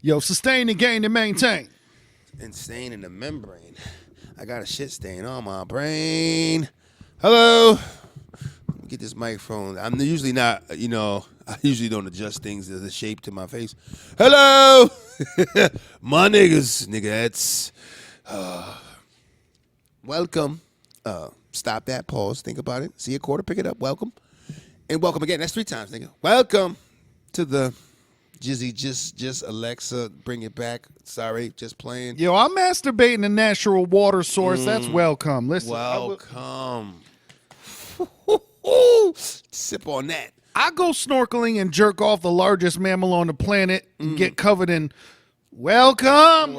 Yo, sustain and gain and maintain. And stain in the membrane. I got a shit stain on my brain. Hello. Let me get this microphone. I'm usually not, I usually don't adjust things as a shape to my face. Hello. My niggas. Welcome. Stop that. Pause. Think about it. See a quarter. Pick it up. Welcome. And welcome again. That's 3 times, nigga. Welcome to the Jizzy, just Alexa, bring it back. Sorry, just playing. Yo, I'm masturbating a natural water source. That's welcome. Listen, welcome. Sip on that. I go snorkeling and jerk off the largest mammal on the planet and get covered in welcome.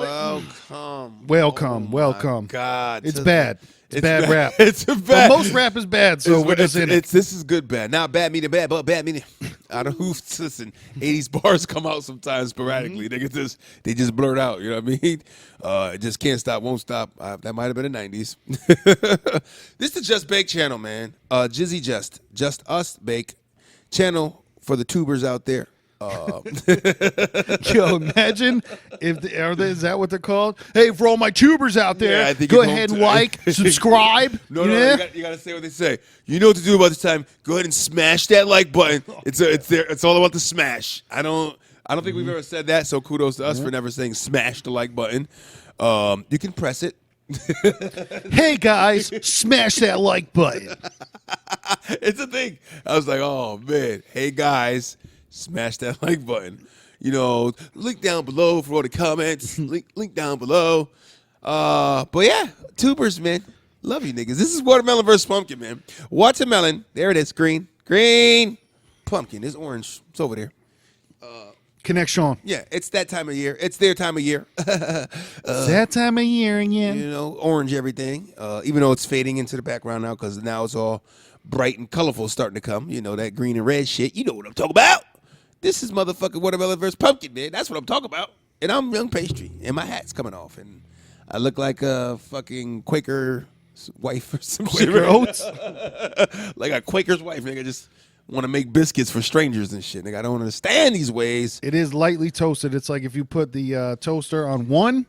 Welcome. God, it's bad. It's bad rap. It's a bad. But most rap is bad, so we're just in it. This is good bad. Not bad meaning bad, but bad meaning. I don't know. Listen, 80s bars come out sometimes sporadically. They just blurt out. You know what I mean? It just can't stop, won't stop. That might have been the 90s. This is the Just Bake channel, man. Jizzy Just Us Bake channel for the tubers out there. Yo, imagine if is that what they're called? Hey, for all my tubers out there, go ahead and like, subscribe. No, you gotta say what they say. You know what to do about this time. Go ahead and smash that like button. It's all about the smash. I don't think we've ever said that. So kudos to us for never saying smash the like button. You can press it. Hey guys, smash that like button. It's a thing. I was like, oh man. Hey guys. Smash that like button. Link down below for all the comments. link down below. But yeah, tubers, man. Love you niggas. This is watermelon versus pumpkin, man. Watermelon. There it is. Green. Pumpkin is orange. It's over there. Connection. Yeah, it's that time of year. It's their time of year. That time of year again. Orange everything. Even though it's fading into the background now because now it's all bright and colorful starting to come. That green and red shit. You know what I'm talking about. This is motherfucking watermelon versus pumpkin, man. That's what I'm talking about. And I'm young pastry, and my hat's coming off, and I look like a fucking Quaker wife or some shit. Quaker Oats? Like a Quaker's wife, nigga. Just want to make biscuits for strangers and shit, nigga. I don't understand these ways. It is lightly toasted. It's like if you put the toaster on 1,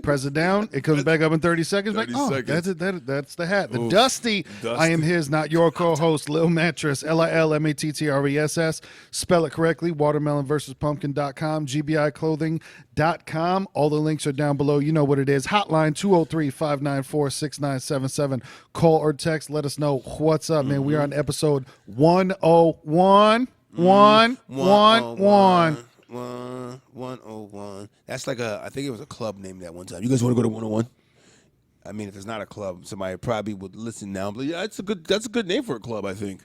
press it down, it comes back up in 30 seconds. 30 seconds. That's it. That's the hat. The Oof. Dusty. I am his, not your co-host, Lil Mattress, LILMATTRESS. Spell it correctly, watermelonversuspumpkin.com, gbiclothing.com. All the links are down below. You know what it is. Hotline 203-594-6977. Call or text. Let us know what's up, man. We are on episode 101. 101. 101. That's like I think it was a club named that one time. You guys want to go to 101? I mean, if it's not a club, somebody probably would listen now. But yeah, that's a good name for a club, I think.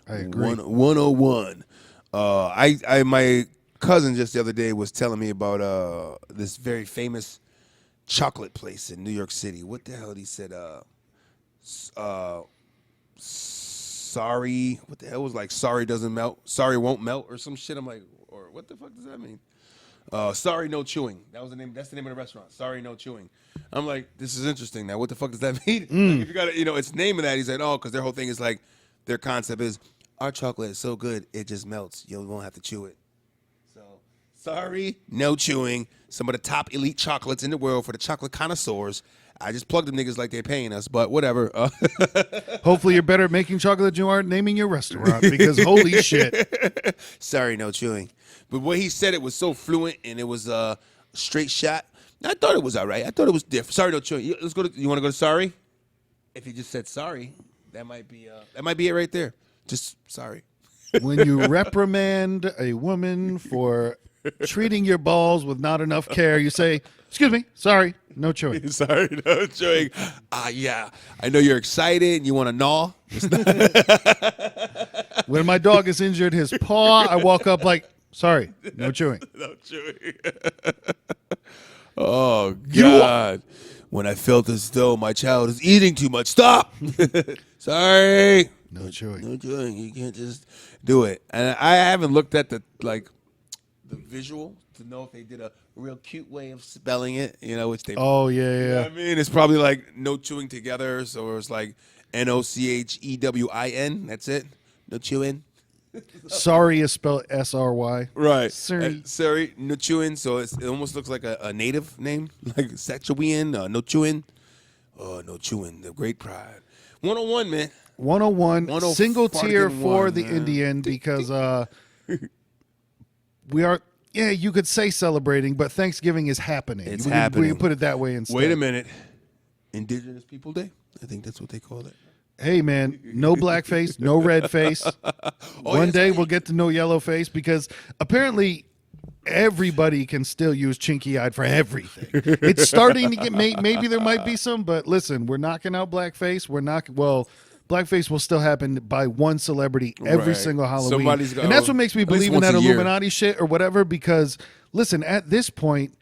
I agree. 101. My cousin just the other day was telling me about this very famous chocolate place in New York City. What the hell did he said? Sorry. What the hell was like? Sorry doesn't melt. Sorry won't melt or some shit. I'm like, or what the fuck does that mean? Sorry, no chewing. That was the name. That's the name of the restaurant. Sorry, no chewing. I'm like, this is interesting. Now, what the fuck does that mean? Like, if you got to, it's naming that. He said, oh, because their whole thing is like, their concept is, our chocolate is so good, it just melts. You won't have to chew it. So, sorry, no chewing. Some of the top elite chocolates in the world for the chocolate connoisseurs. I just plugged them niggas like they're paying us, but whatever. Hopefully you're better at making chocolate than you are at naming your restaurant, because holy shit. Sorry, no chewing. But what he said, it was so fluent and it was a straight shot. I thought it was all right. I thought it was different. Sorry, no chewing. You want to go to sorry? If he just said sorry, that might be it right there. Just sorry. When you reprimand a woman for treating your balls with not enough care, you say, excuse me, sorry, no chewing. Sorry, no chewing. Yeah. I know you're excited and you want to gnaw. When my dog is injured his paw, I walk up like, sorry, no chewing. No chewing. Oh, God. When I felt as though my child is eating too much. Stop. Sorry. No chewing. No chewing. You can't just do it. And I haven't looked at the visual to know if they did a real cute way of spelling it, which they. Oh, yeah. You know what I mean? It's probably like no chewing together. So it's like NOCHEWIN. That's it. No chewing. Sorry is spelled SRY. Right. Sorry. Sari Nochuin. So it almost looks like a native name, like Sachuian, Nochuin. Nochuin, the great pride. 101, man. 101 single tier fucking for one, the man. Indian because we are, you could say celebrating, but Thanksgiving is happening. It's We happening. can put it that way instead. Wait a minute. Indigenous People Day? I think that's what they call it. Hey, man, no blackface, no red face. One yes, day right. we'll get to no yellow face because apparently everybody can still use chinky-eyed for everything. It's starting to get, maybe there might be some, but listen, we're knocking out blackface. Blackface will still happen by one celebrity every Right. single Halloween. Somebody's And that's what makes me at least believe in once that a year. Illuminati shit or whatever because, listen, at this point,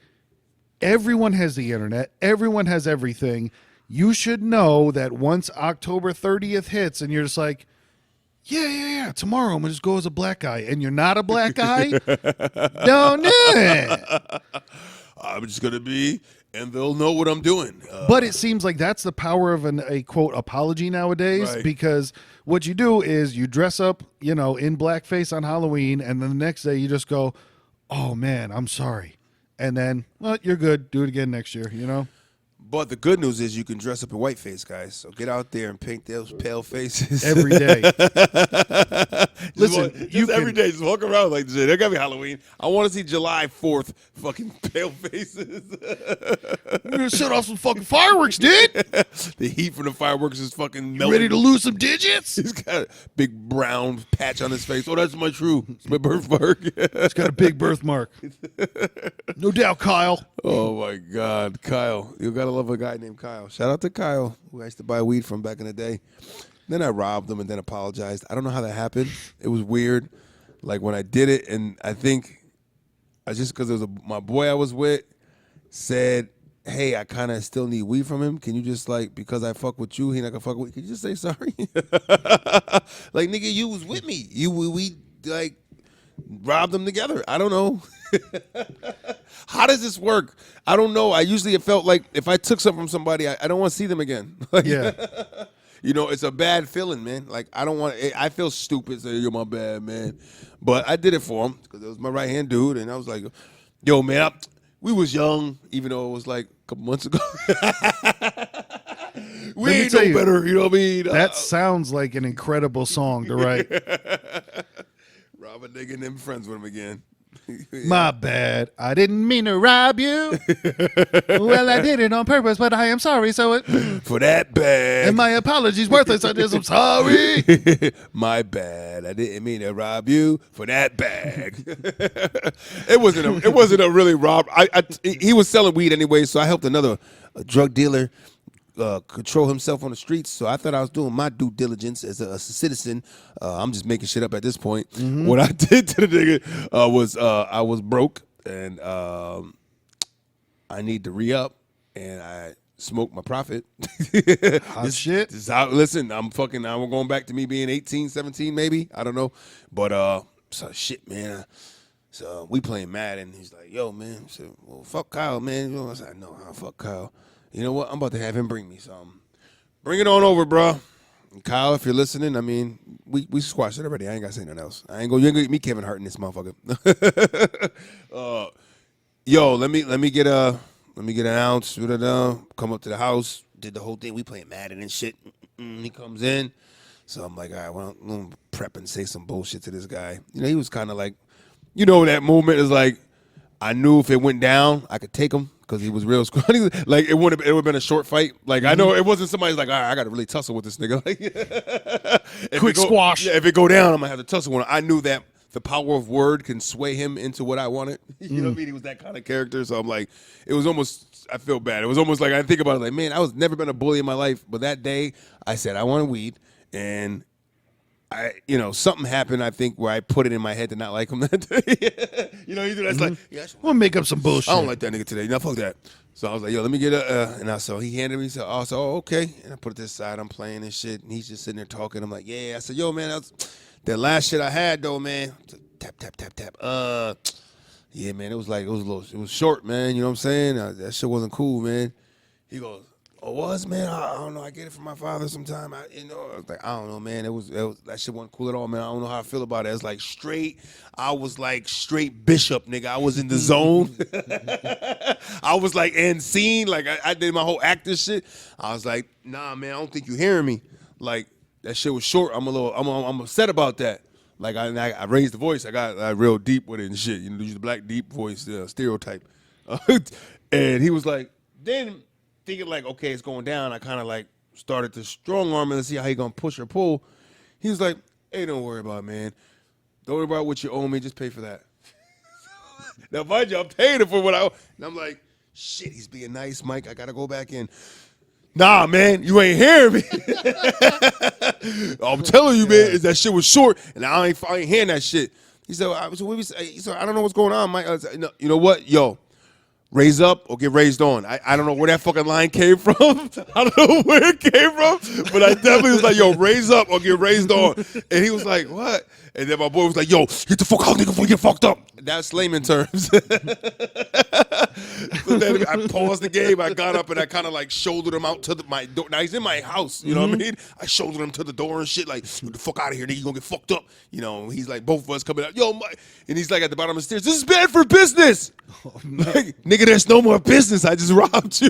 everyone has the internet. Everyone has everything. You should know that once October 30th hits and you're just like, yeah, tomorrow I'm going to just go as a black guy. And you're not a black guy? Don't do it. I'm just going to be, and they'll know what I'm doing. But it seems like that's the power of a quote apology nowadays Right. because what you do is you dress up, in blackface on Halloween and then the next day you just go, oh man, I'm sorry. And then, well, you're good. Do it again next year, But the good news is you can dress up in whiteface, guys. So get out there and paint those pale faces. every day. Listen, just you can- every day, just walk around like shit. There gotta be Halloween. I want to see July 4th fucking pale faces. We're going to set off some fucking fireworks, dude. The heat from the fireworks is fucking melting. Ready to lose some digits? He's got a big brown patch on his face. Oh, that's my true. It's my birthmark. It's got a big birthmark. No doubt, Kyle. Oh my God, Kyle! You gotta love a guy named Kyle. Shout out to Kyle, who I used to buy weed from back in the day. Then I robbed him and then apologized. I don't know how that happened. It was weird. Like when I did it, and I think I just because it was my boy I was with said, "Hey, I kind of still need weed from him. Can you just because I fuck with you, he not gonna fuck with? Can you just say sorry? Like nigga, you was with me. We robbed them together. I don't know." How does this work? I don't know. I usually it felt like if I took something from somebody, I don't want to see them again. Yeah. It's a bad feeling, man. Like I don't want. I feel stupid saying you're my bad man, but I did it for him because it was my right hand dude, and I was like, "Yo, man, we was young, even though it was like a couple months ago. We me ain't tell no you, better, you know what I mean?" That sounds like an incredible song to write. Rob a nigga and them friends with him again. My bad. I didn't mean to rob you. Well, I did it on purpose, but I am sorry. So For that bag. and my apologies worthless. I'm sorry. My bad. I didn't mean to rob you for that bag. It wasn't a really rob. He was selling weed anyway, so I helped another drug dealer control himself on the streets. So I thought I was doing my due diligence as a citizen. I'm just making shit up at this point. Mm-hmm. What I did to the nigga was I was broke and I need to re-up, and I smoked my profit. Hot shit. This is how, listen, I'm going back to me being 18, 17 maybe. I don't know. But so shit, man. So we playing Madden. He's like, yo, man. I said, well, fuck Kyle, man. I said, no, fuck Kyle. You know what? I'm about to have him bring me something. Bring it on over, bro. And Kyle, if you're listening, I mean, we squashed it already. I ain't got to say nothing else. You ain't gonna get me Kevin Hart in this motherfucker. Yo, let me get an ounce. Come up to the house. Did the whole thing. We playing Madden and shit. He comes in. So I'm like, all right, well, I'm gonna prep and say some bullshit to this guy. He was kind of like, that movement is like, I knew if it went down, I could take him because he was real scrawny. Like it would have been a short fight. Like I know it wasn't somebody's like, all right, I got to really tussle with this nigga. Like, Quick squash. Yeah, if it go down, I'm gonna have to tussle with him. I knew that the power of word can sway him into what I wanted. You know what I mean? He was that kind of character. So I'm like, it was almost. I feel bad. It was almost like I think about it like, man, I was never been a bully in my life, but that day I said I wanted weed, and something happened, I think, where I put it in my head to not like him that day. That's like, yeah, We'll make up some bullshit. I don't like that nigga today. No, fuck that. So I was like, yo, let me get so he handed me, so I said, oh, okay. And I put it to the side, I'm playing and shit, and he's just sitting there talking. I'm like, yeah. I said, yo, man, that last shit I had, though, man. Tap, tap, tap, tap. Yeah, man, it was short, man. You know what I'm saying? That shit wasn't cool, man. He goes, Oh, was, man? I don't know. I get it from my father sometime. I was like, I don't know, man. It was that shit wasn't cool at all, man. I don't know how I feel about it. It's like I was like straight bishop, nigga. I was in the zone. I was like in scene. Like I did my whole actor shit. I was like, nah, man. I don't think you hearing me. Like that shit was short. I'm upset about that. Like I raised the voice. I got real deep with it and shit. You know, use the black deep voice stereotype. And he was like, then. Thinking like, okay, it's going down. I kind of like started to strong arm him and see how he gonna push or pull. He was like, hey, don't worry about it, man. Don't worry about what you owe me. Just pay for that. Now, mind you, I'm paying him for what I owe. And I'm like, shit, he's being nice, Mike. I gotta go back in. Nah, man, you ain't hearing me. I'm telling you, man, is that shit was short, and I ain't hearing that shit. He said, he said, I don't know what's going on, Mike. I was like, no, you know what, yo. Raise up or get raised on. I don't know where that fucking line came from. I don't know where it came from, but I definitely was like, yo, raise up or get raised on. And he was like, what? And then my boy was like, yo, get the fuck out, nigga, before you get fucked up. That's layman terms. So then I paused the game. I got up and I kind of like shouldered him out to my door. Now he's in my house, you know what I mean? I shouldered him to the door and shit, like, get the fuck out of here, nigga, you gonna get fucked up. You know, he's like, both of us coming out, yo, Mike. And he's like at the bottom of the stairs, this is bad for business. Oh, no. Like, nigga, there's no more business. I just robbed you.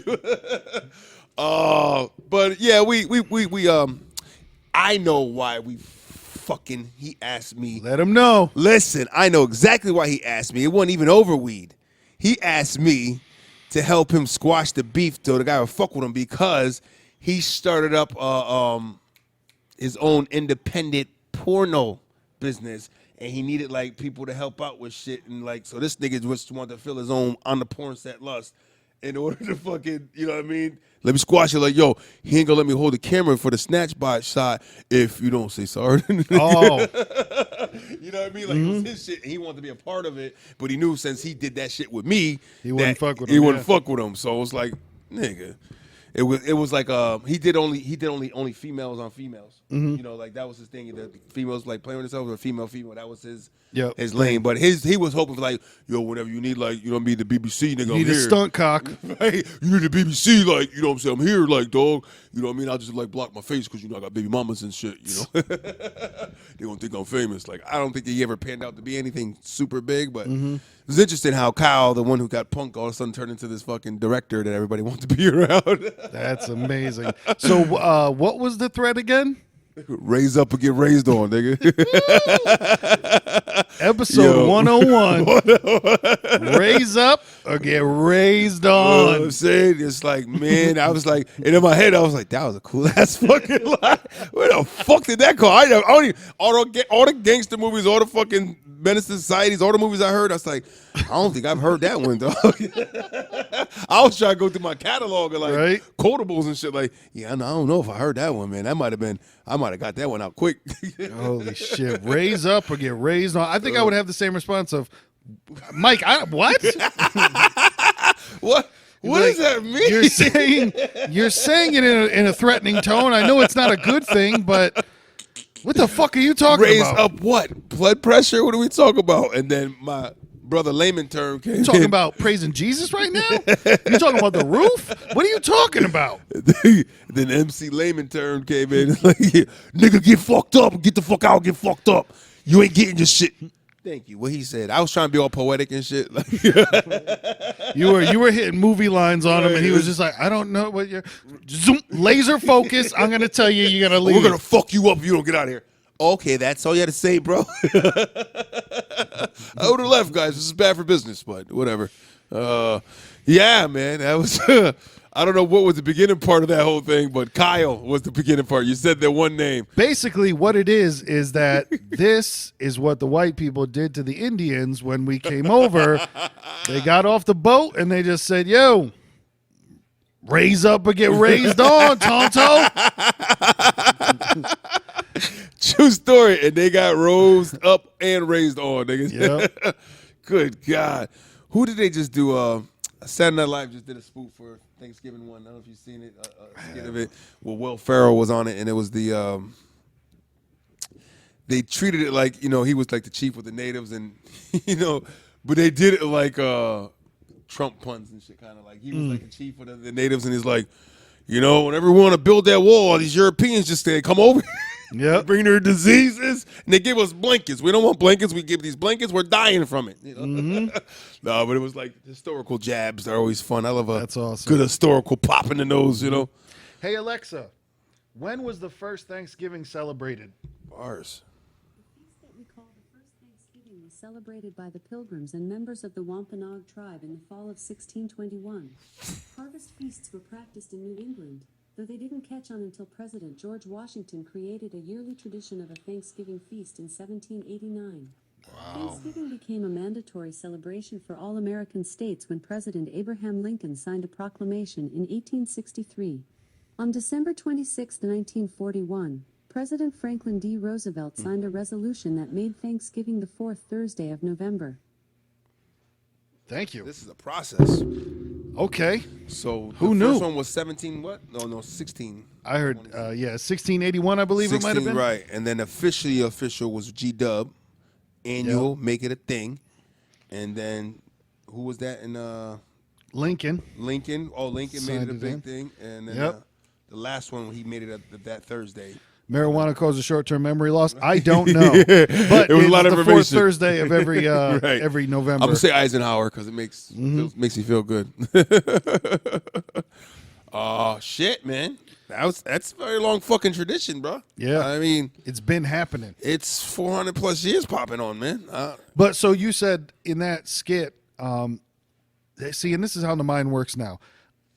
But yeah, I know why he asked me. Let him know. Listen, I know exactly why he asked me. It wasn't even over weed. He asked me to help him squash the beef so the guy would fuck with him because he started up his own independent porno business. And he needed like people to help out with shit, and like so this nigga just wanted to fill his own on the porn set lust in order to fucking, you know what I mean? Let me squash it like, yo, he ain't gonna let me hold the camera for the snatch bot shot if you don't say sorry. Oh. You know what I mean? Like it was his shit and he wanted to be a part of it, but he knew since he did that shit with me, he wouldn't fuck with him. He wouldn't fuck with him. So it was like, nigga. It was like he did only females on females. Mm-hmm. You know, like that was his thing. The females like playing with themselves or female. That was his lane. But he was hoping for like, yo, whenever you need like, you know, me the BBC nigga. You need a stunt cock. Right? You need the BBC, like, you know what I'm saying? I'm here, like, dog. You know what I mean? I'll just like block my face because you know I got baby mamas and shit. You know, they gonna think I'm famous. Like I don't think he ever panned out to be anything super big, but. Mm-hmm. It was interesting how Kyle, the one who got punked, all of a sudden turned into this fucking director that everybody wants to be around. That's amazing. So what was the threat again? Raise up or get raised on, nigga. Episode 101. Raise up or get raised on. You know what I'm saying? It's like, man, I was like, and in my head, I was like, that was a cool ass fucking line. Where the fuck did that go? I don't even, all the gangster movies, all the fucking Menace to Societies, all the movies I heard, I was like, I don't think I've heard that one, dog. I was trying to go through my catalog of like quotables and shit. Like, yeah, I don't know if I heard that one, man. I might have got that one out quick. Holy shit. Raise up or get raised on. I think I would have the same response of, Mike, what? What? What does that mean? You're saying it in a threatening tone. I know it's not a good thing, but what the fuck are you talking about? Raise up what? Blood pressure? What are we talking about? And then my brother layman term came. You talking about praising Jesus right now? You talking about the roof? What are you talking about? Then MC layman term came in. Like, nigga, get fucked up. Get the fuck out. Get fucked up. You ain't getting your shit. Thank you. What he said. I was trying to be all poetic and shit. Like, you were hitting movie lines on him, and he was just like, I don't know what you're. Zoom, laser focus. I'm gonna tell you, you gotta leave. We're gonna fuck you up if you don't get out of here. Okay, that's all you had to say, bro. I would have left, guys. This is bad for business, but whatever. Yeah, man, that was. I don't know what was the beginning part of that whole thing, but Kyle was the beginning part. You said that one name. Basically, what it is that this is what the white people did to the Indians when we came over. They got off the boat and they just said, yo, raise up or get raised on, Tonto. True story. And they got rose up and raised on, niggas. Yep. Good God. Who did they just do? Saturday Night Live just did a spoof for Thanksgiving one. I don't know if you've seen it. A skit of it. Well, Will Ferrell was on it, and it was the they treated it like, you know, he was like the chief with the natives, and you know, but they did it like Trump puns and shit, kind of like he was like the chief with the natives, and he's like, You know, whenever we want to build that wall, these Europeans just say, come over. Yep. Bring their diseases, and they give us blankets. We don't want blankets. We give these blankets. We're dying from it. You know? No, but it was like historical jabs. They're always fun. I love a That's awesome. good historical pop in the nose, you know? Hey, Alexa, when was the first Thanksgiving celebrated? Bars. The feast that we call the first Thanksgiving was celebrated by the Pilgrims and members of the Wampanoag tribe in the fall of 1621. Harvest feasts were practiced in New England, though they didn't catch on until President George Washington created a yearly tradition of a Thanksgiving feast in 1789. Thanksgiving became a mandatory celebration for all American states when President Abraham Lincoln signed a proclamation in 1863. On December 26, 1941, President Franklin D. Roosevelt signed a resolution that made Thanksgiving the fourth Thursday of November. Thank you. This is a process. Okay. So Who the knew? first one was 17 what? No, 16. I heard, 1681, I believe it might have been. Right. And then official was G-Dub. Annual, make it a thing. And then who was that in Lincoln. Lincoln? Oh, Lincoln made it a Signed it big in. thing. And then Yep. the last one, he made it that Thursday. Marijuana causes short-term memery loss. I don't know, but It was a lot of the fourth information. Thursday of every Right. every November. I'm gonna say Eisenhower because it makes makes me feel good. Oh shit, man! That's a very long fucking tradition, bro. Yeah. I mean, It's been happening. it's 400 plus years popping on, man. But so you said in that skit, see, and this is how the mind works now.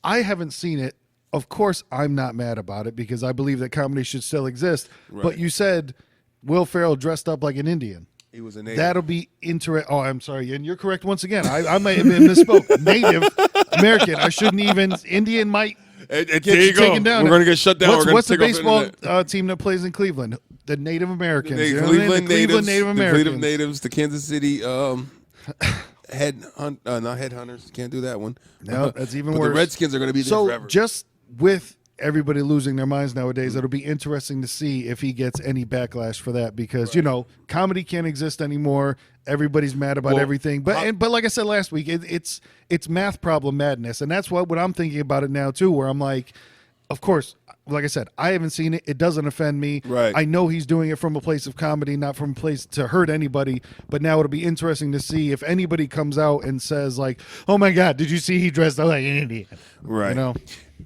I haven't seen it. Of course, I'm not mad about it because I believe that comedy should still exist. Right. But you said Will Ferrell dressed up like an Indian. He was a native. That'll be interesting. Oh, I'm sorry. And you're correct once again. I might have misspoke. Native American. I shouldn't even. Indian might get there you go. taken down. We're gonna get shut down. What's the take off baseball internet. team that plays in Cleveland? The Native Americans. The You know what I mean? Cleveland The Cleveland natives, Native the Americans. Cleveland natives, the Kansas City not headhunters. Can't do that one. No, that's even But worse. the Redskins are going to be there So forever. just with everybody losing their minds nowadays, it'll be interesting to see if he gets any backlash for that because comedy can't exist anymore. Everybody's mad about Well, everything, but like I said last week, it's math problem madness, and that's what I'm thinking about it now too. Where I'm like, of course, like I said, I haven't seen it. It doesn't offend me. Right. I know he's doing it from a place of comedy, not from a place to hurt anybody. But now it'll be interesting to see if anybody comes out and says like, "Oh my God, did you see he dressed up like an Indian?" Right. You know.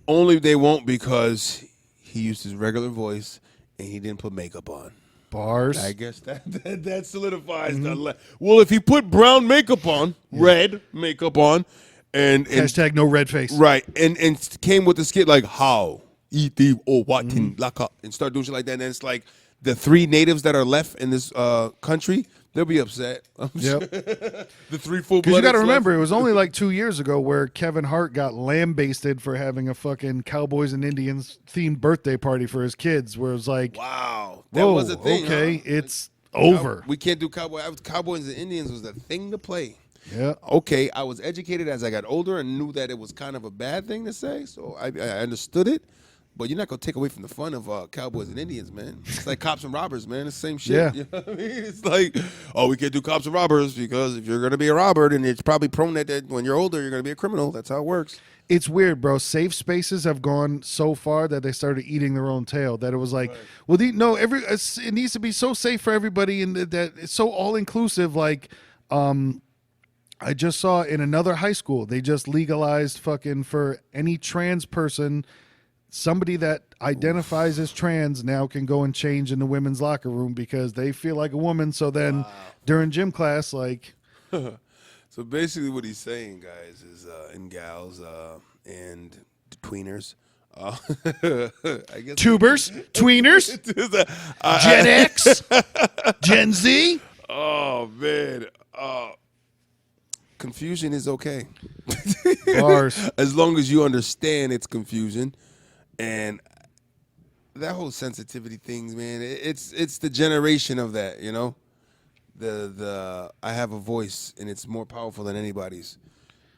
Only they won't because he used his regular voice and he didn't put makeup on. Bars. I guess that solidifies the. Well, if he put brown makeup on, red makeup on, and Hashtag no red face. right, and came with the skit like how laka and start doing shit like that, and then it's like the three natives that are left in this country, they'll be upset. Yep. The three full. Because you got to remember, it was only like 2 years ago where Kevin Hart got lambasted for having a fucking Cowboys and Indians themed birthday party for his kids, where it was like, Wow, that whoa, was a thing. okay, huh? it's over. We can't do Cowboys and Indians was the thing to play. Yeah. Okay, I was educated as I got older and knew that it was kind of a bad thing to say, so I understood it. But you're not gonna take away from the fun of Cowboys and Indians, man. It's like cops and robbers, man. It's the same shit. Yeah. You know what I mean? It's like, oh, we can't do cops and robbers because if you're gonna be a robber, then it's probably prone that when you're older, you're gonna be a criminal. That's how it works. It's weird, bro. Safe spaces have gone so far that they started eating their own tail. That it was like, well, it needs to be so safe for everybody, and that it's so all inclusive. Like, I just saw in another high school, they just legalized fucking for any trans person. Somebody that identifies as trans now can go and change in the women's locker room because they feel like a woman. So then during gym class, like, So basically, what he's saying, guys, is and gals and tweeners. I guess tubers, tweeners, Gen X, Gen Z. Oh man, confusion is okay. Bars. As long as you understand it's confusion, and that whole sensitivity things, man. It's the generation of that, you know. The I have a voice and it's more powerful than anybody's,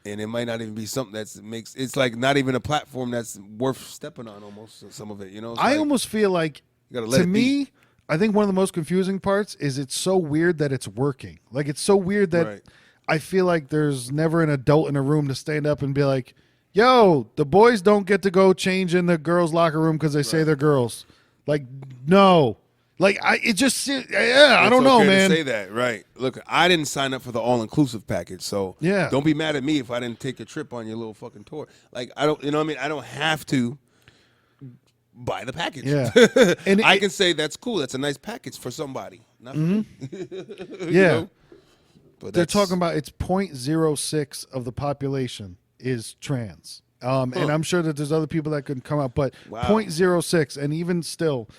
and it might not even be something it's like not even a platform that's worth stepping on. Almost some of it, you know. It's I like, almost feel like, you gotta let to it me, be. I think one of the most confusing parts is it's so weird that it's working. Like, it's so weird that Right. I feel like there's never an adult in a room to stand up and be like, yo, the boys don't get to go change in the girls' locker room because they say they're girls. Like, no. Like, I don't know, okay man. To say that, right? Look, I didn't sign up for the all-inclusive package, so don't be mad at me if I didn't take a trip on your little fucking tour. Like, I don't, you know what I mean? I don't have to buy the package. Yeah. And I can say that's cool. That's a nice package for somebody. Not for me. Yeah. know? But They're talking about it's 0.06 of the population is trans. And I'm sure that there's other people that could come out, but 0.06, and even still,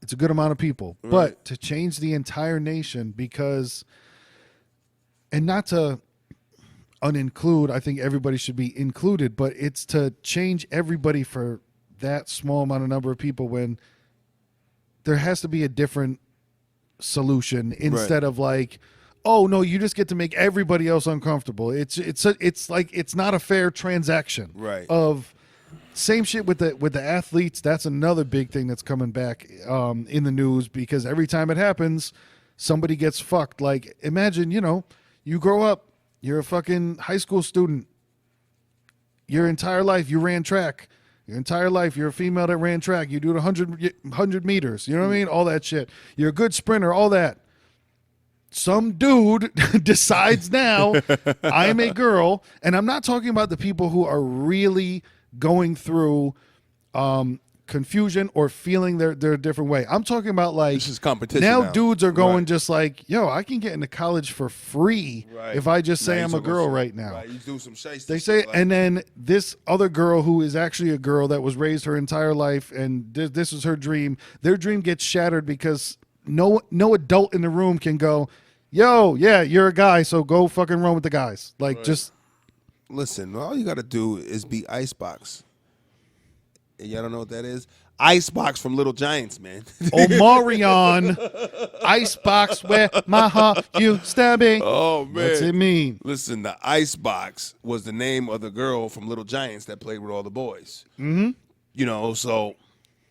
it's a good amount of people. Right. But to change the entire nation because, and not to uninclude, I think everybody should be included, but it's to change everybody for that small amount of number of people when there has to be a different solution instead of like, oh no, you just get to make everybody else uncomfortable. It's like it's not a fair transaction. Right. Of same shit with the athletes. That's another big thing that's coming back in the news because every time it happens, somebody gets fucked. Like imagine, you grow up, you're a fucking high school student. Your entire life you ran track. Your entire life, you're a female that ran track. You do it 100 meters. You know what I mean? All that shit. You're a good sprinter, all that. Some dude decides now, I'm a girl. And I'm not talking about the people who are really going through confusion or feeling they're a different way. I'm talking about like this is competition now dudes are going right. just like, yo, I can get into college for free if I just say I'm a girl right now. Right. You do some shiesty they say, like, and then this other girl who is actually a girl that was raised her entire life and this was her dream, their dream gets shattered because no adult in the room can go, yo, yeah, you're a guy, so go fucking run with the guys. Like, just listen. All you got to do is be Icebox. And y'all don't know what that is? Icebox from Little Giants, man. Omarion, Icebox, where my heart you stabbing. Oh man, what's it mean? Listen, the Icebox was the name of the girl from Little Giants that played with all the boys. Mm-hmm. So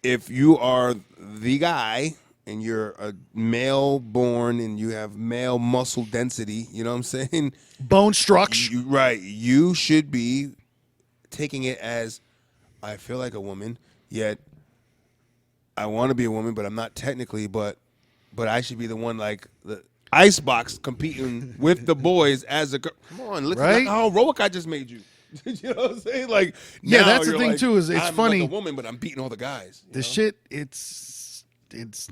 if you are the guy and you're a male born and you have male muscle density, you know what I'm saying? Bone structure. Right. You should be taking it as, I feel like a woman, yet I want to be a woman, but I'm not technically, but I should be the one like the Icebox competing with the boys as a girl. Come on, listen right? how heroic I just made you. You know what I'm saying? Like, yeah, that's the thing like, too. Is it's I'm funny. like a woman, but I'm beating all the guys. The shit, it's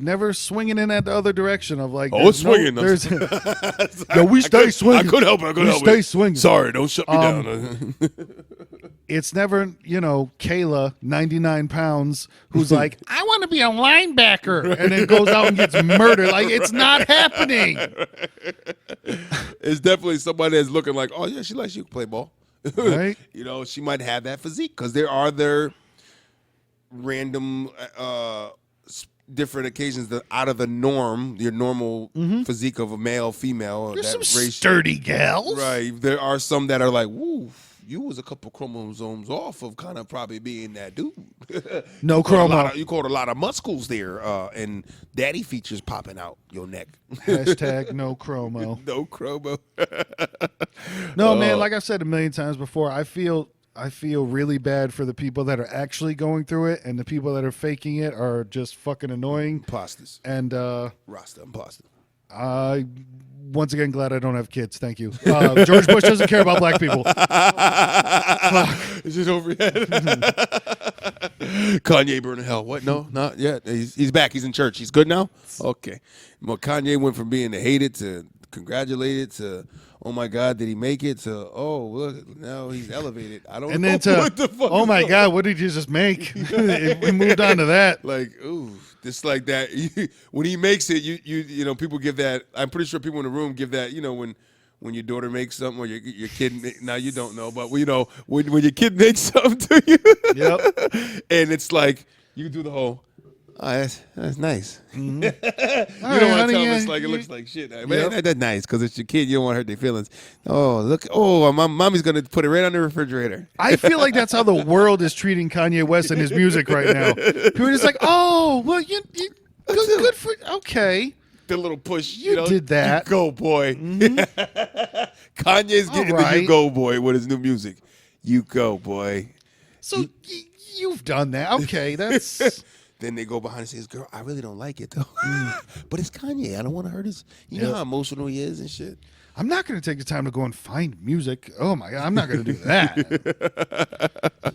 never swinging in that the other direction of like. Oh, it's swinging. Yo, we stay swinging. I could help it. We stay swinging. Sorry, don't shut me down. It's never, Kayla, 99 pounds, who's like, I want to be a linebacker, and then goes out and gets murdered. Like, it's not happening. It's definitely somebody that's looking like, oh, yeah, she likes you to play ball. Right? She might have that physique because there are random different occasions that out of the norm, your normal physique of a male, female. There's that some sturdy gals. Right. There are some that are like, woo, you was a couple chromosomes off of kind of probably being that dude. No chromo. You caught a lot of muscles there and daddy features popping out your neck. Hashtag no chromo. No chromo. No, man, like I've said a million times before, I feel really bad for the people that are actually going through it, and the people that are faking it are just fucking annoying. Imposters. And Rasta imposter. once again, glad I don't have kids. Thank you. George Bush doesn't care about black people. Is it over yet? Kanye burning hell. What? No, not yet. He's back. He's in church. He's good now? Okay. Well, Kanye went from being hated to congratulated to, oh my God, did he make it? To, oh, look, now he's elevated. I don't know. And then to, what the fuck oh my God, what did you just make? We moved on to that. Like, ooh, just like that. When he makes it, you know, people give that. I'm pretty sure people in the room give that. You know, when your daughter makes something or your kid. Now you don't know, but you know, when your kid makes something to you. Yep. And it's like you do the whole. Oh, that's nice. Mm-hmm. You don't want to tell them it's like it looks like shit. Yep. Man, that's nice because it's your kid. You don't want to hurt their feelings. Oh, look. Oh, mommy's gonna put it right on the refrigerator. I feel like that's how the world is treating Kanye West and his music right now. People are just like, oh, well, you good for okay. The little push. You know, did that. You go, boy. Mm-hmm. Kanye's getting right. the you go, boy, with his new music. You go, boy. So you've done that. Okay, that's... Then they go behind and say, girl, I really don't like it, though. But it's Kanye. I don't want to hurt his... You know how emotional he is and shit? I'm not going to take the time to go and find music. Oh, my God. I'm not going to do that.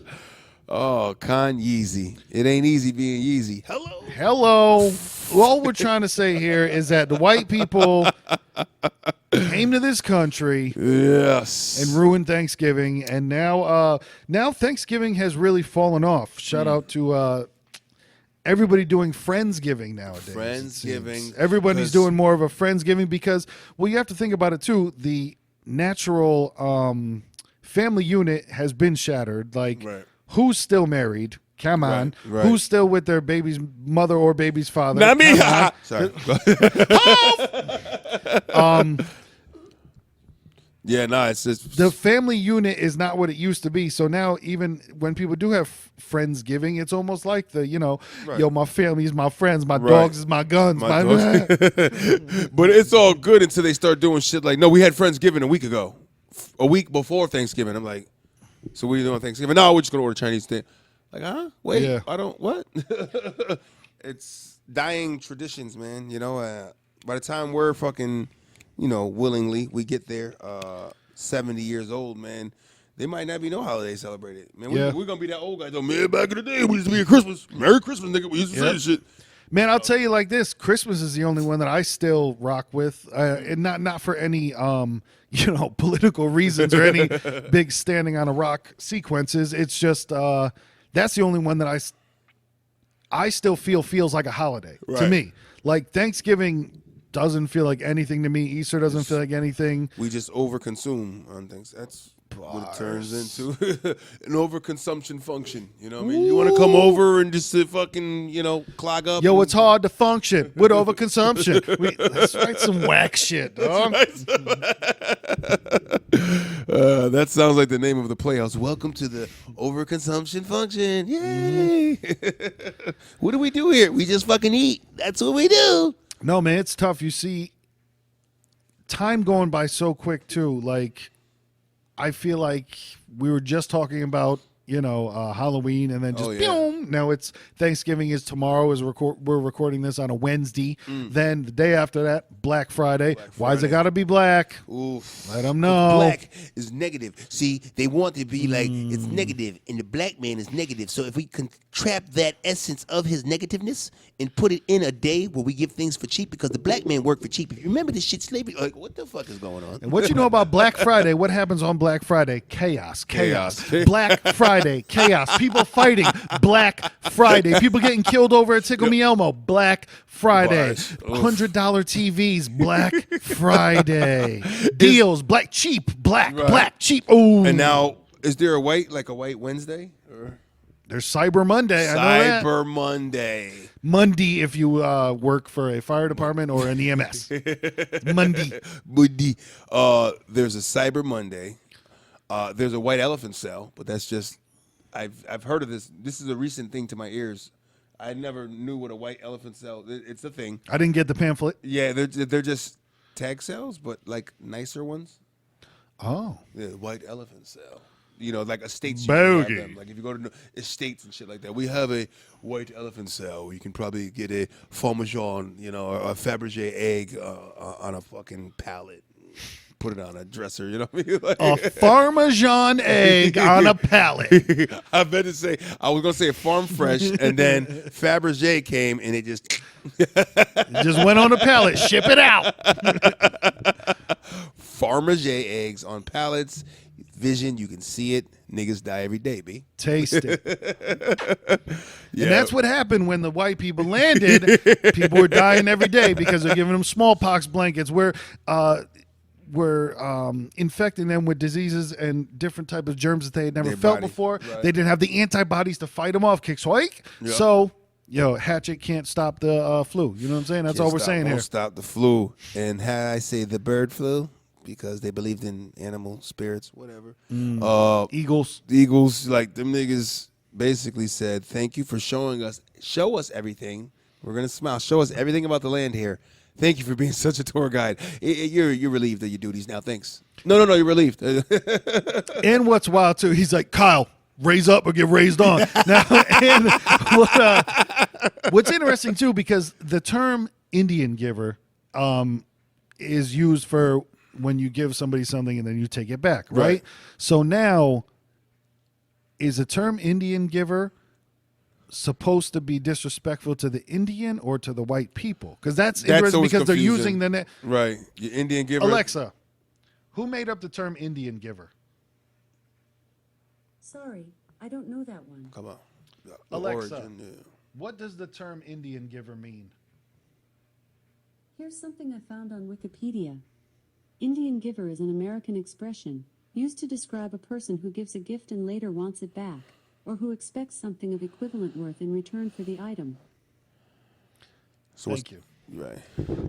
Oh, Kanye. It ain't easy being Yeezy. Hello. All we're trying to say here is that the white people came to this country Yes. and ruined Thanksgiving, and now Thanksgiving has really fallen off. Shout out to everybody doing Friendsgiving nowadays. Friendsgiving. Everybody's doing more of a Friendsgiving because, well, you have to think about it too. The natural family unit has been shattered. Like, who's still married? Come on. Right. Who's still with their baby's mother or baby's father? Not me. Sorry. Yeah, no, it's just... The family unit is not what it used to be. So now even when people do have Friendsgiving, it's almost like the, yo, my family is my friends, my dogs is my guns. My dogs. But it's all good until they start doing shit like, no, we had Friendsgiving a week ago. A week before Thanksgiving. I'm like, so what are you doing on Thanksgiving? No, we're just going to order Chinese thing. Like, huh? Wait, I don't, what? It's dying traditions, man. By the time we're fucking, willingly, we get there, 70 years old, man, they might not be no holiday celebrated. Man, we're going to be that old guy, though. Man, back in the day, we used to be at Christmas. Merry Christmas, nigga. We used to say this shit. Man, I'll tell you like this: Christmas is the only one that I still rock with, and not for any political reasons or any big standing on a rock sequences. It's just that's the only one that I still feels like a holiday to me. Like Thanksgiving doesn't feel like anything to me. Easter doesn't feel like anything. We just overconsume on things. That's what it turns into. An overconsumption function. You know what I mean? You want to come over and just fucking, clog up. Yo, it's hard to function with overconsumption. Let's write some whack shit, dog. That sounds like the name of the playhouse. Welcome to the overconsumption function. Yay! What do we do here? We just fucking eat. That's what we do. No, man, it's tough. You see time going by so quick, too. Like, I feel like we were just talking about, Halloween, and then just boom. Now it's Thanksgiving is tomorrow. We're recording this on a Wednesday. Then the day after that, Black Friday. Why's it got to be black? Oof. Let them know. Black is negative. See, they want to be like it's negative, and the black man is negative. So if we can trap that essence of his negativeness and put it in a day where we give things for cheap, because the black man worked for cheap. If you remember this shit, slavery. Like, what the fuck is going on? And what you know about Black Friday? What happens on Black Friday? Chaos. Black Friday. Chaos. People fighting. Black Friday. People getting killed over at Tickle Me Elmo. Black Friday. $100 TVs. Black Friday. Deals. Black cheap. Black cheap. Oh. And now, is there a white Wednesday? Or? There's Cyber Monday. I know that. Cyber Monday. Monday if you work for a fire department or an EMS. Monday. There's a Cyber Monday. There's a white elephant sale, but that's just I've heard of this. This is a recent thing to my ears. I never knew what a white elephant sale. It's a thing. I didn't get the pamphlet. Yeah, they're just tag sales, but like nicer ones. Oh, yeah, white elephant sale. Like estates. Bogey. Like if you go to estates and shit like that, we have a white elephant sale where you can probably get a Parmesan, or a Fabergé egg on a fucking pallet. Put it on a dresser, you know what I mean? Like, a Parmesan egg on a pallet. I was going to say Farm Fresh, and then Fabergé came, and it just... It just went on a pallet. Ship it out. Parmesan eggs on pallets. Vision, you can see it. Niggas die every day, B. Taste it. Yeah. And that's what happened when the white people landed. People were dying every day because they're giving them smallpox blankets. We're infecting them with diseases and different types of germs that they had never felt before. Right. They didn't have the antibodies to fight them off. Kicks hike. Yep. So, Hatchet can't stop the flu. You know what I'm saying? That's all we're saying here. Won't stop the flu. And how I say the bird flu, because they believed in animal spirits, whatever. Eagles. Like them niggas basically said, thank you for show us everything. We're going to smile. Show us everything about the land here. Thank you for being such a tour guide. You're relieved of your duties now. Thanks. No, you're relieved. And what's wild too, he's like, Kyle, raise up or get raised on. Now, and what's interesting too, because the term Indian giver is used for when you give somebody something and then you take it back, right? So now, is the term Indian giver supposed to be disrespectful to the Indian or to the white people? Because that's interesting because they're using the right. Your Indian giver. Alexa, who made up the term Indian giver? Sorry, I don't know that one. Come on. The Alexa, origin, yeah. what does the term Indian giver mean? Here's something I found on Wikipedia. Indian giver is an American expression used to describe a person who gives a gift and later wants it back, or who expects something of equivalent worth in return for the item. So Thank you. Right.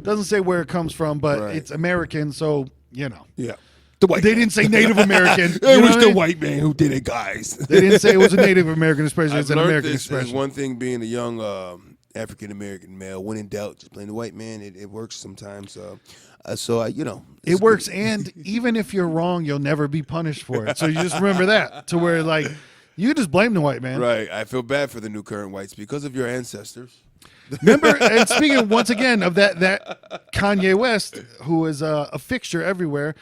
Doesn't say where it comes from, but Right. it's American, so you know. Yeah. The white. They didn't say Native American. It You know was what I the mean? white man who did it, guys. They didn't say it was a Native American expression. I've It's an learned American this, expression. one thing being a young African American male, when in doubt, just blame the white man. It works sometimes. So you know, It works, and even if you're wrong, you'll never be punished for it. So you just remember that, to where like you just blame the white man. Right. I feel bad for the new current whites because of your ancestors. Remember, and speaking once again of that Kanye West, who is a fixture everywhere,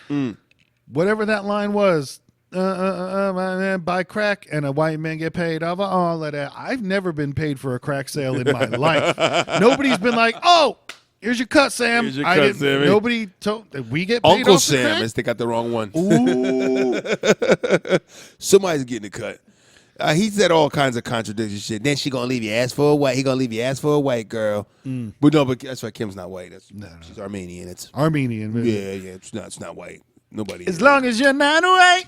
whatever that line was, buy crack and a white man get paid over all of that. I've never been paid for a crack sale in my life. Nobody's been like, oh, here's your cut, Sam. Here's your cut, Sammy. Nobody told we get paid Uncle off the Sam, crack? as they got the wrong one. Ooh. Somebody's getting a cut. He said all kinds of contradictory shit. Then she gonna leave your ass for a white. He gonna leave your ass for a white girl. But no, but that's why Kim's not white. She's Armenian. It's Armenian. Man. yeah. It's not white. Nobody. As long as you're not white.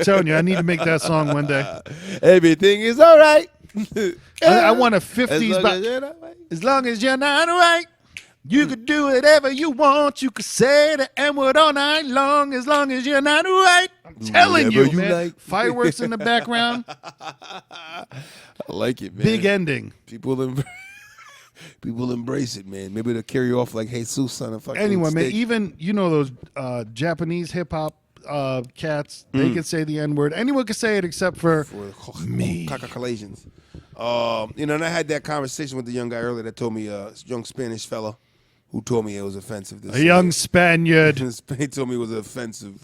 Telling you, I need to make that song one day. Everything is all right. I want a As 50s. long as you're not white. As long as you're not white, you could do whatever you want. You could say the N word all night long. As long as you're not white. I'm telling Whatever you, you man. like. Fireworks in the background. I like it, man. Big ending. People embrace it, man. Maybe they'll carry off like Jesus on a fucking Anyway, man, stick. even, you know, those Japanese hip hop cats, they can say the N word. Anyone can say it except for me. Caucasians. And I had that conversation with the young guy earlier that told me, young Spanish fella who told me it was offensive. A young Spaniard. He told me it was offensive.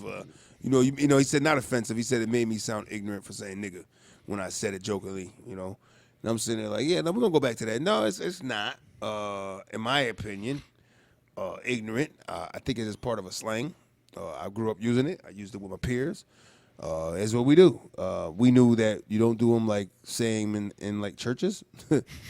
He said not offensive. He said it made me sound ignorant for saying nigga when I said it jokingly, And I'm sitting there like, yeah, no, we're going to go back to that. No, it's not, in my opinion, ignorant. I think it's just part of a slang. I grew up using it. I used it with my peers. It's what we do. We knew that you don't do them like saying them in like churches,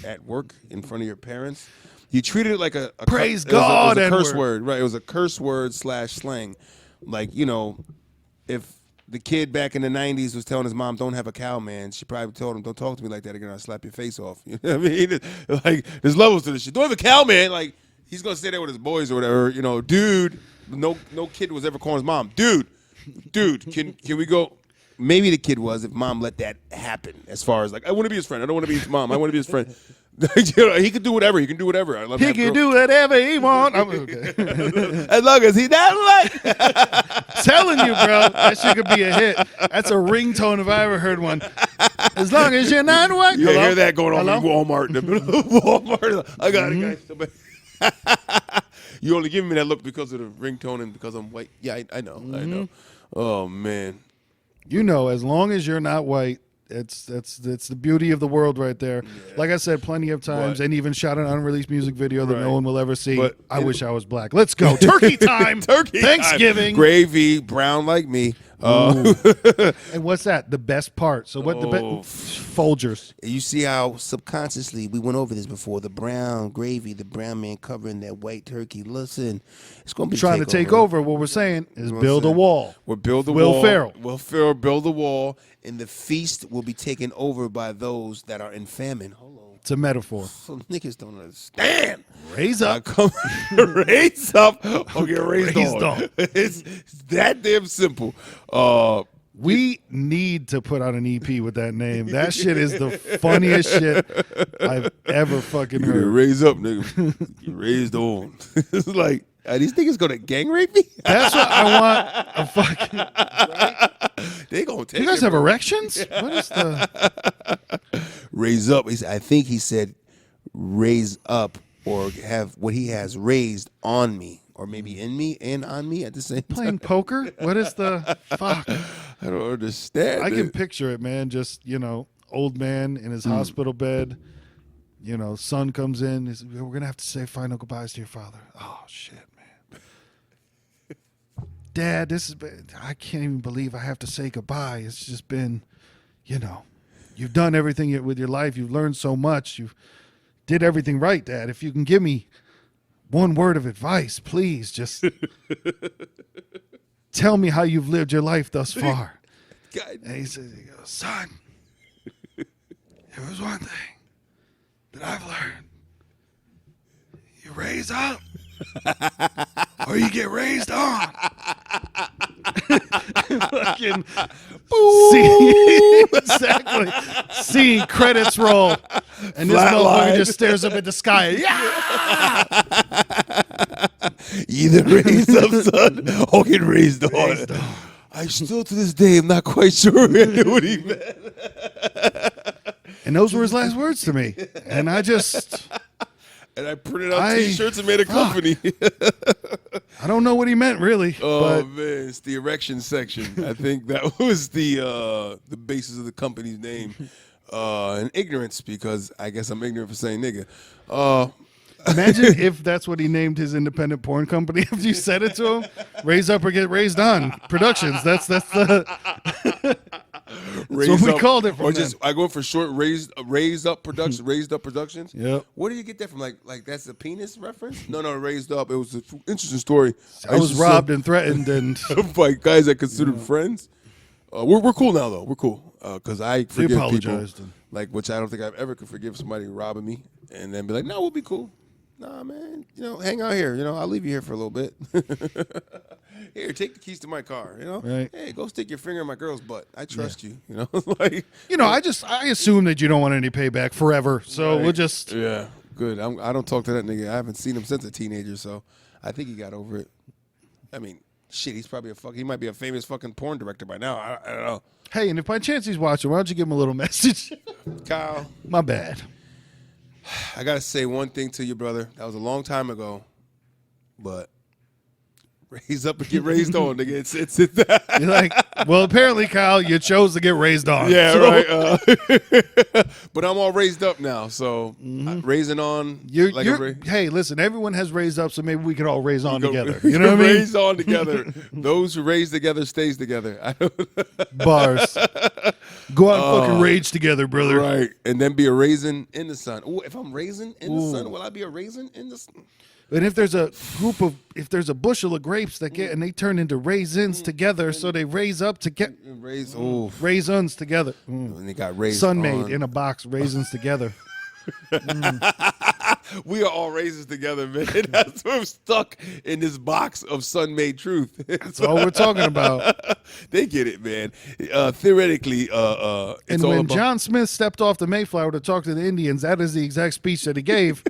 at work, in front of your parents. You treated it like a Praise God, it was a curse N-word. word, right? It was a curse word / slang. Like, if the kid back in the 90s was telling his mom, don't have a cow, man, she probably told him, don't talk to me like that again, I'll slap your face off. You know what I mean? Like, there's levels to this shit. Don't have a cow, man. Like, he's going to stay there with his boys or whatever. Dude, no kid was ever calling his mom, dude, can we go? Maybe the kid was if mom let that happen as far as, like, I want to be his friend. I don't want to be his mom. I want to be his friend. He can do whatever. He can do whatever. I love He can do whatever he wants. Okay. as long as he not like. Telling you, bro, that shit could be a hit. That's a ringtone if I ever heard one. As long as you're not white. You Hello? hear that going on Hello? in Walmart. In the middle of Walmart. I got it, guys. You only giving me that look because of the ringtone and because I'm white. Yeah, I know. I know. Oh, man. As long as you're not white, it's the beauty of the world right there. Yeah. Like I said plenty of times, and even shot an unrelist music video that no one will ever see. But I wish I was black. Let's go. Turkey time. Turkey Thanksgiving. Time. Gravy, brown like me. And what's that? The best part. So what Folgers. You see how subconsciously we went over this before. The brown gravy, the brown man covering that white turkey. Listen, it's going to be trying to take over. What we're saying is build a wall. We'll build a wall. Will Ferrell build a wall, and the feast will be taken over by those that are in famine. Hold on. It's a metaphor. Some niggas don't understand. Raise up. Raise up or get raised on. It's that damn simple. We need to put out an EP with that name. That shit is the funniest shit I've ever fucking You heard. raise up, nigga. You raised on. It's like, are these niggas gonna gang rape me? That's what I want. A fucking. Right? They gonna take You guys it, have bro. erections? What is the? Raise up. I think he said raise up or have what he has raised on me. Or maybe in me and on me at the same time. Playing poker? What is the fuck? I don't understand. I it. can picture it, man. Just, old man in his hospital bed. Son comes in. We're going to have to say final goodbyes to your father. Oh, shit, man. Dad, I can't even believe I have to say goodbye. It's just been, you've done everything with your life. You've learned so much. You did everything right, Dad. If you can give me one word of advice, please, just tell me how you've lived your life thus far. God. And he goes, son, there was one thing that I've learned. You raise up or you get raised on. Fucking exactly. Seeing credits roll. And this motherfucker just stares up at the sky. Yeah! Either raised up, son, or get raised on. I still to this day am not quite sure what he meant. And those were his last words to me. And I just... And I printed out T-shirts and made a company. I don't know what he meant, really. Oh, but man, it's the erection section. I think that was the basis of the company's name. And ignorance, because I guess I'm ignorant for saying nigga. imagine if that's what he named his independent porn company. If you said it to him, Raise Up or Get Raised On Productions. That's the... That's what we called it. Or just I go for short raised up productions. Raised up productions. Yep. Where do you get that from? Like that's a penis reference? No, raised up. It was an interesting story. I was robbed and threatened and by guys I considered friends. We're cool now though. We're cool because I forgive people. apologized. Like which I don't think I ever could forgive somebody robbing me and then be like, no, we'll be cool. Nah, man, hang out here. I'll leave you here for a little bit. Here, take the keys to my car. Right. Hey, go stick your finger in my girl's butt. I trust you. I assume that you don't want any payback forever. So Right. we'll just good. I don't talk to that nigga. I haven't seen him since a teenager, so I think he got over it. I mean, shit, he's probably he might be a famous fucking porn director by now. I don't know. Hey, and if by chance he's watching, why don't you give him a little message? Kyle, My bad. I gotta say one thing to you, brother. That was a long time ago, but raise up and get raised on, nigga. It's You're like, well, apparently, Kyle, you chose to get raised on. yeah, So right. But I'm all raised up now, so raising on. Hey, listen, everyone has raised up, so maybe we could all raise on together. You know what I mean? Raise on together. Those who raise together stays together. Bars. Go out and fucking rage together, brother. Right, and then be a raisin in the sun. Ooh, if I'm raisin in the sun, will I be a raisin in the sun? And if there's a bushel of grapes that and they turn into raisins together, so they raise up to get raisins together. And they got raised Sun-made on. in a box, raisins together. We are all raisins together, man. That's why I'm stuck in this box of sun-made truth. That's all we're talking about. They get it, man. Theoretically, it's And all when about John Smith stepped off the Mayflower to talk to the Indians, that is the exact speech that he gave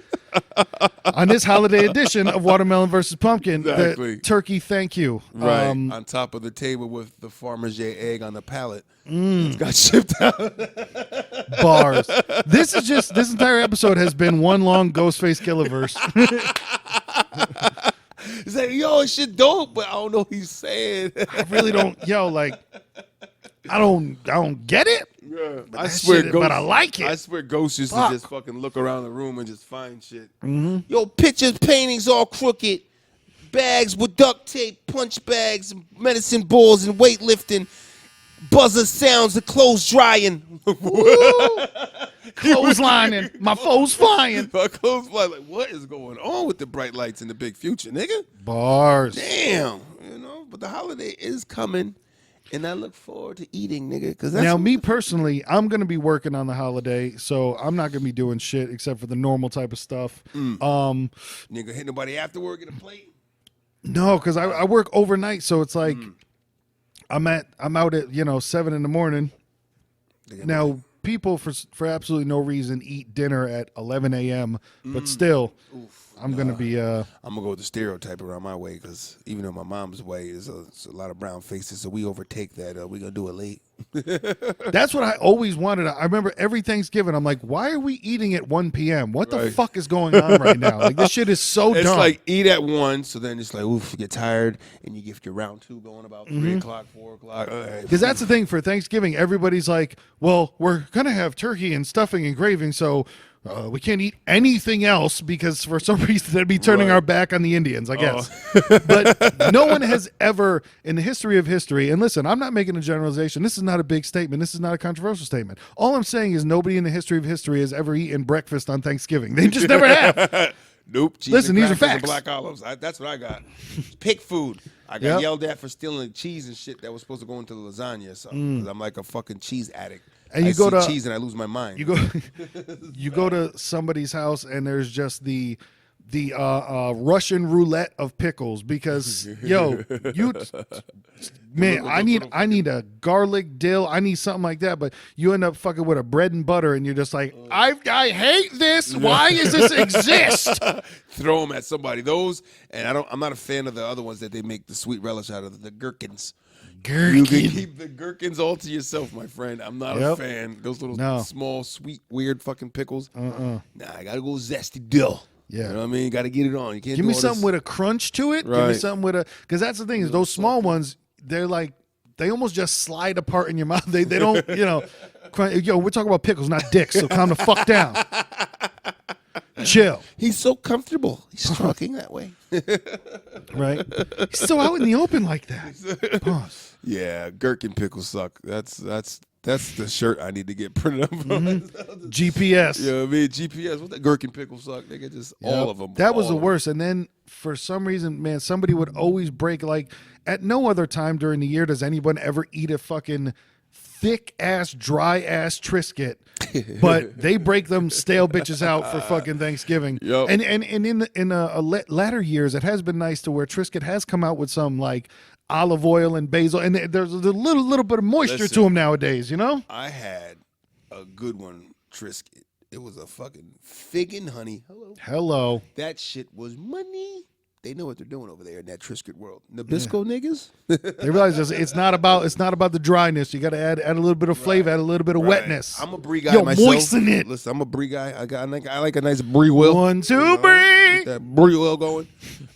on this holiday edition of Watermelon versus Pumpkin. Exactly. The turkey thank you. right on top of the table with the Farmer's J egg on the pallet. It's got shipped out. Bars. This entire episode has been one long Ghostface Killerverse. It's like, yo, it's shit dope, but I don't know what he's saying. I really don't, I don't get it. Yeah. But I swear, but I like it. I swear ghosts used Fuck. to just fucking look around the room and just find shit. Yo, pictures, paintings all crooked. Bags with duct tape, punch bags, medicine balls, and weightlifting. Buzzer sounds of clothes drying. Clotheslining. My foes flying. My clothes fly. Like, what is going on with the bright lights in the big future, nigga? Bars. Damn. But the holiday is coming, and I look forward to eating, nigga. Because Now, me personally, I'm going to be working on the holiday, so I'm not going to be doing shit except for the normal type of stuff. Nigga, hit nobody after work, get a plate. No, because I work overnight, so it's like I'm out at 7 in the morning. Now people for absolutely no reason eat dinner at 11 a.m. But still, I'm gonna be. I'm gonna go with the stereotype around my way because even though my mom's way is a lot of brown faces, so we overtake that. We're gonna do it late. That's what I always wanted. I remember every Thanksgiving, I'm like, why are we eating at 1 p.m.? What the fuck is going on right now? Like, this shit is so dumb. It's like eat at 1, so then it's like, oof, you get tired, and you get your round 2 going about 3 o'clock, 4 o'clock. Because that's the thing for Thanksgiving. Everybody's like, well, we're going to have turkey and stuffing and gravy, so we can't eat anything else because for some reason they'd be turning our back on the Indians, I guess. But no one has ever, in the history of history, and listen, I'm not making a generalization. This is not a big statement. This is not a controversial statement. All I'm saying is nobody in the history of history has ever eaten breakfast on Thanksgiving. They just never have. Nope. Cheese Listen, and these are crackers and facts. black olives. That's what I got. Pick food. I got yelled at for stealing cheese and shit that was supposed to go into the lasagna or something because I'm like a fucking cheese addict. And you I go see to cheese and I lose my mind. You go to somebody's house and there's just the Russian roulette of pickles because man, I need a garlic dill, I need something like that, but you end up fucking with a bread and butter and you're just like, I hate this. Why does this exist? Throw them at somebody. Those and I'm not a fan of the other ones that they make the sweet relish out of, the gherkins. You can keep the gherkins all to yourself, my friend. I'm not a fan. Those little small, sweet, weird fucking pickles. Nah, I gotta go zesty dill. Yeah. You know what I mean? Got to get it on. You can't give do me all something this. with a crunch to it. Right. Give me something with because that's the thing is those small ones, they're like, they almost just slide apart in your mouth. They don't, we're talking about pickles, not dicks, so calm the fuck down. Chill. He's so comfortable. He's talking that way. Right? He's so out in the open like that. Pause. Yeah, gherkin pickles suck. That's the shirt I need to get printed up. GPS. Yeah, I mean GPS. What the gherkin pickles suck? They get just all of them. That was the worst. And then for some reason, man, somebody would always break. Like at no other time during the year does anyone ever eat a fucking thick ass, dry ass Triscuit, but they break them stale bitches out for fucking Thanksgiving. Yep. And in latter years, it has been nice to where Triscuit has come out with some like olive oil and basil, and there's a little bit of moisture to them nowadays. I had a good one, Triscuit. It was a fucking fig and honey. Hello. That shit was money. They know what they're doing over there in that Triscuit world. Nabisco niggas. They realize it's not about the dryness. You got to add a little bit of flavor, add a little bit of wetness. I'm a brie guy myself. Moisten it. Listen, I'm a brie guy. I like a nice brie will. 1, 2, brie. Get that brie will going.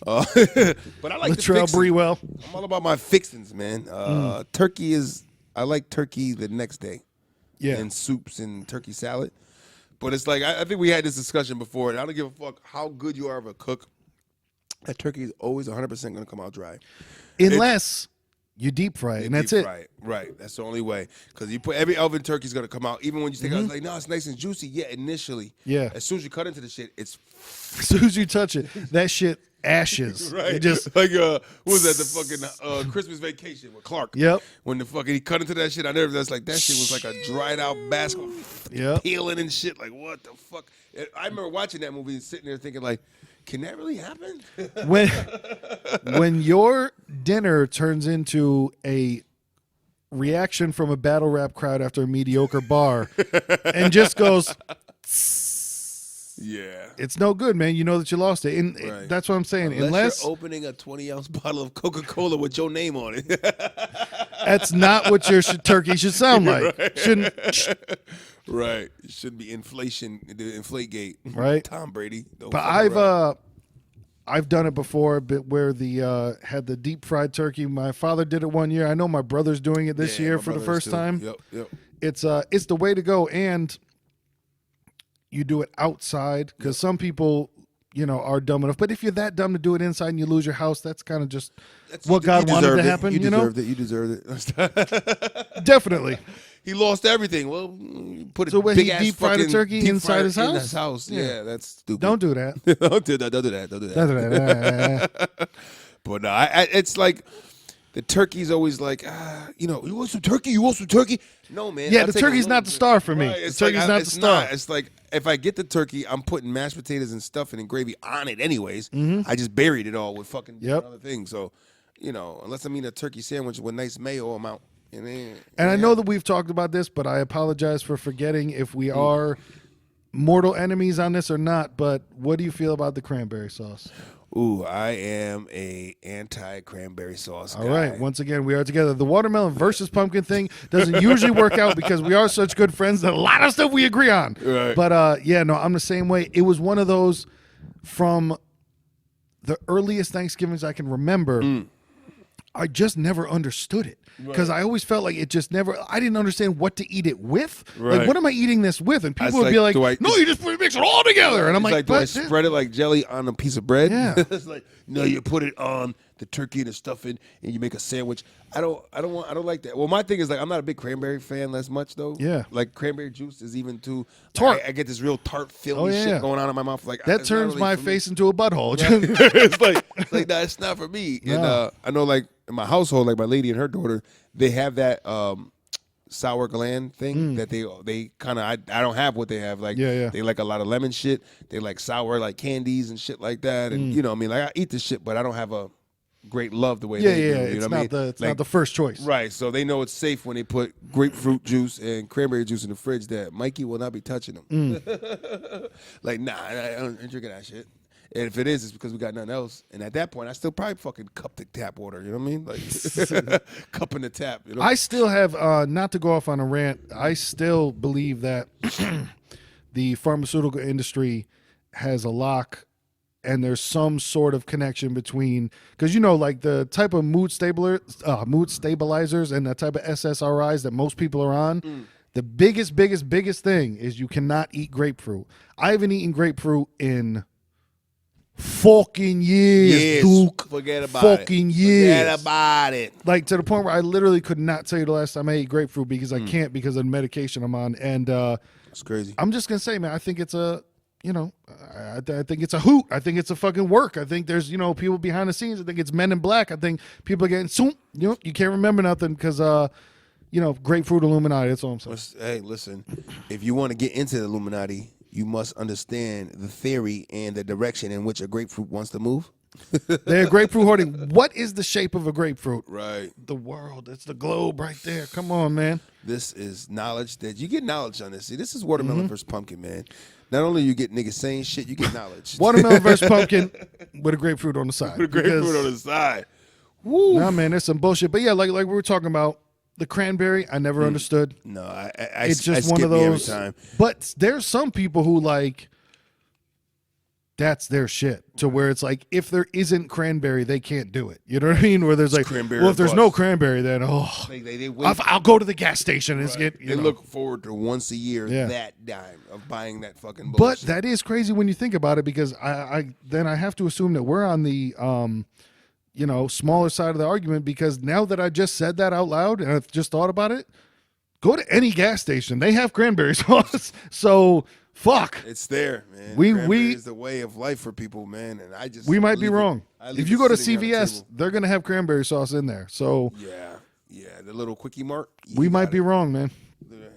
But I like Latrell the fixins. brie well. I'm all about my fixins, man. Turkey is. I like turkey the next day. Yeah. And soups and turkey salad. But it's like I think we had this discussion before, and I don't give a fuck how good you are of a cook. That turkey is always 100% going to come out dry. Unless you deep fry it, and that's it. Right. That's the only way. Because you put every oven turkey is going to come out. Even when you think, I was like, no, it's nice and juicy. Yeah, initially. Yeah. As soon as you cut into the shit, it's... As soon as you touch it, that shit ashes. Right. It just... Like, what was that? The fucking Christmas Vacation with Clark. Yep. When the fucking he cut into that shit, that shit was like a dried out basket. Yep. Peeling and shit. Like, what the fuck? I remember watching that movie and sitting there thinking like, can that really happen? When your dinner turns into a reaction from a battle rap crowd after a mediocre bar and just goes, yeah, it's no good, man. You know that you lost it. And that's what I'm saying. Unless you're opening a 20-ounce bottle of Coca-Cola with your name on it. That's not what your turkey should sound like. Right. Shouldn't. Right. It should be inflation, the inflate gate. Right. Tom Brady. But I've done it before, but where the had the deep fried turkey. My father did it one year. I know my brother's doing it this year for the first time. Yep. It's the way to go, and you do it outside because some people, are dumb enough. But if you're that dumb to do it inside and you lose your house, that's kind of just what God wanted to happen. You deserved it. Definitely. He lost everything. Well, put So a when big he ass deep fried a fucking turkey deep inside fryer his in house? his house. Yeah, that's stupid. Don't do that. Don't do that. But no, it's like the turkey's always like, you want some turkey? You want some turkey? No, man. Yeah, the turkey's not the star for me. Right. The turkey's not the star. It's like if I get the turkey, I'm putting mashed potatoes and stuffing and gravy on it anyways. Mm-hmm. I just buried it all with fucking Yep. other things. So, unless I'm eating a turkey sandwich with nice mayo, I'm out. And I know that we've talked about this, but I apologize for forgetting if we are mortal enemies on this or not. But what do you feel about the cranberry sauce? Ooh, I am a anti-cranberry sauce guy. All right, once again, we are together. The watermelon versus pumpkin thing doesn't usually work out because we are such good friends that a lot of stuff we agree on. Right. But I'm the same way. It was one of those from the earliest Thanksgivings I can remember. I just never understood it because I always felt like it just never. I didn't understand what to eat it with. Right. Like, what am I eating this with? And people would like, be like, do I- "No, you just mix it all together." And I'm like, do I "But spread it like jelly on a piece of bread? Yeah. It's like, no, you put it on the turkey and the stuffing, and you make a sandwich. I don't like that. Well, my thing is like I'm not a big cranberry fan as much though. Yeah. Like cranberry juice is even too Tart. I get this real tart, filmy Oh, yeah. shit going on in my mouth. Like that it's not turns really my for me. face into a butthole." It's like nah, it's not for me. No. And I know like in my household, like my lady and her daughter, they have that sour gland thing that they kind of I don't have what they have. Like Yeah. they like a lot of lemon shit. They like sour like candies and shit like that. And I mean, like I eat this shit, but I don't have a great love the way Yeah, they do. You it's know what not I mean? the it's Like, not the first choice. right. So they know it's safe when they put grapefruit juice and cranberry juice in the fridge that Mikey will not be touching them. Like, nah, I ain't drinking that shit. And if it is, it's because we got nothing else. And at that point, I still probably fucking cup the tap water. You know what I mean? Like, cupping the tap. You know? I still have, not to go off on a rant, I still believe that the pharmaceutical industry has a lock and there's some sort of connection between, because like the type of mood stabilizers and the type of SSRIs that most people are on, the biggest thing is you cannot eat grapefruit. I haven't eaten grapefruit in fucking years, Duke. Forget about fucking it. years. Forget about it. Like to the point where I literally could not tell you the last time I ate grapefruit because I can't because of the medication I'm on. And It's crazy. I'm just gonna say, man, I think it's a, I think it's a hoot. I think it's a fucking work. I think there's, people behind the scenes. I think it's Men in Black. I think people are getting, you can't remember nothing because, grapefruit Illuminati. That's all I'm saying. Hey, listen, if you want to get into the Illuminati, you must understand the theory and the direction in which a grapefruit wants to move. They're grapefruit hoarding. What is the shape of a grapefruit? Right. The world. It's the globe right there. Come on, man. This is knowledge that you get knowledge on this. See, this is watermelon versus pumpkin, man. Not only you get niggas saying shit, you get knowledge. Watermelon versus pumpkin with a grapefruit on the side. With a grapefruit Because- on the side. Woo. Nah, man, there's some bullshit. But yeah, like we were talking about, the cranberry, I never understood. No, I It's just I one skip of me every those. time. But there's some people who that's their shit. To where it's like, if there isn't cranberry, they can't do it. You know what I mean? Where there's like, cranberry well, if there's bust. no cranberry, then They wait. I'll go to the gas station and get. They look forward to once a year Yeah. that dime of buying that fucking But bullshit. that is crazy when you think about it, because I have to assume that we're on the smaller side of the argument, because now that I just said that out loud and I've just thought about it, go to any gas station, they have cranberry sauce. So fuck, It's there, man. We- Cranberry is the way of life for people, man. And I just we might be leave it- wrong. I leave If it you go to sitting on the CVS, table. they're gonna have cranberry sauce in there. So Yeah, the little quickie mart. we you might got be it. wrong, man.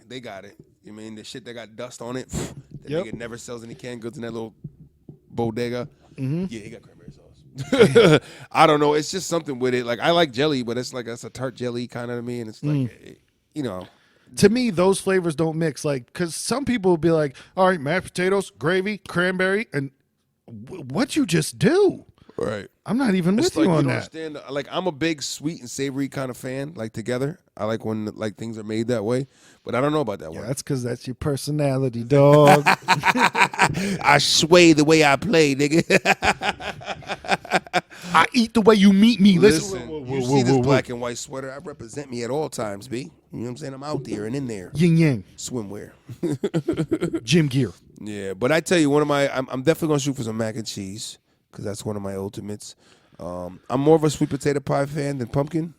They got it. You mean the shit that got dust on it? That Yep. nigga never sells any canned goods in that little bodega. Mm-hmm. Yeah, he got cranberry sauce. I don't know. It's just something with it. Like I like jelly, but it's like that's a tart jelly kind of to me, and it's like To me, those flavors don't mix. Like, because some people will be like, all right, mashed potatoes, gravy, cranberry, and what you just do? right. I'm not even It's with like you you on don't that. understand. Like I'm a big sweet and savory kind of fan. Like together, I like when like things are made that way. But I don't know about that Yeah, one. that's because that's your personality, dog. I sway the way I play, nigga. I eat the way you meet me. Listen, Whoa, you see this black and white sweater? I represent me at all times, B. You know what I'm saying? I'm out there and in there. yin yang, Swimwear. gym gear. Yeah, but I tell you, I'm definitely gonna shoot for some mac and cheese because that's one of my ultimates. I'm more of a sweet potato pie fan than pumpkin.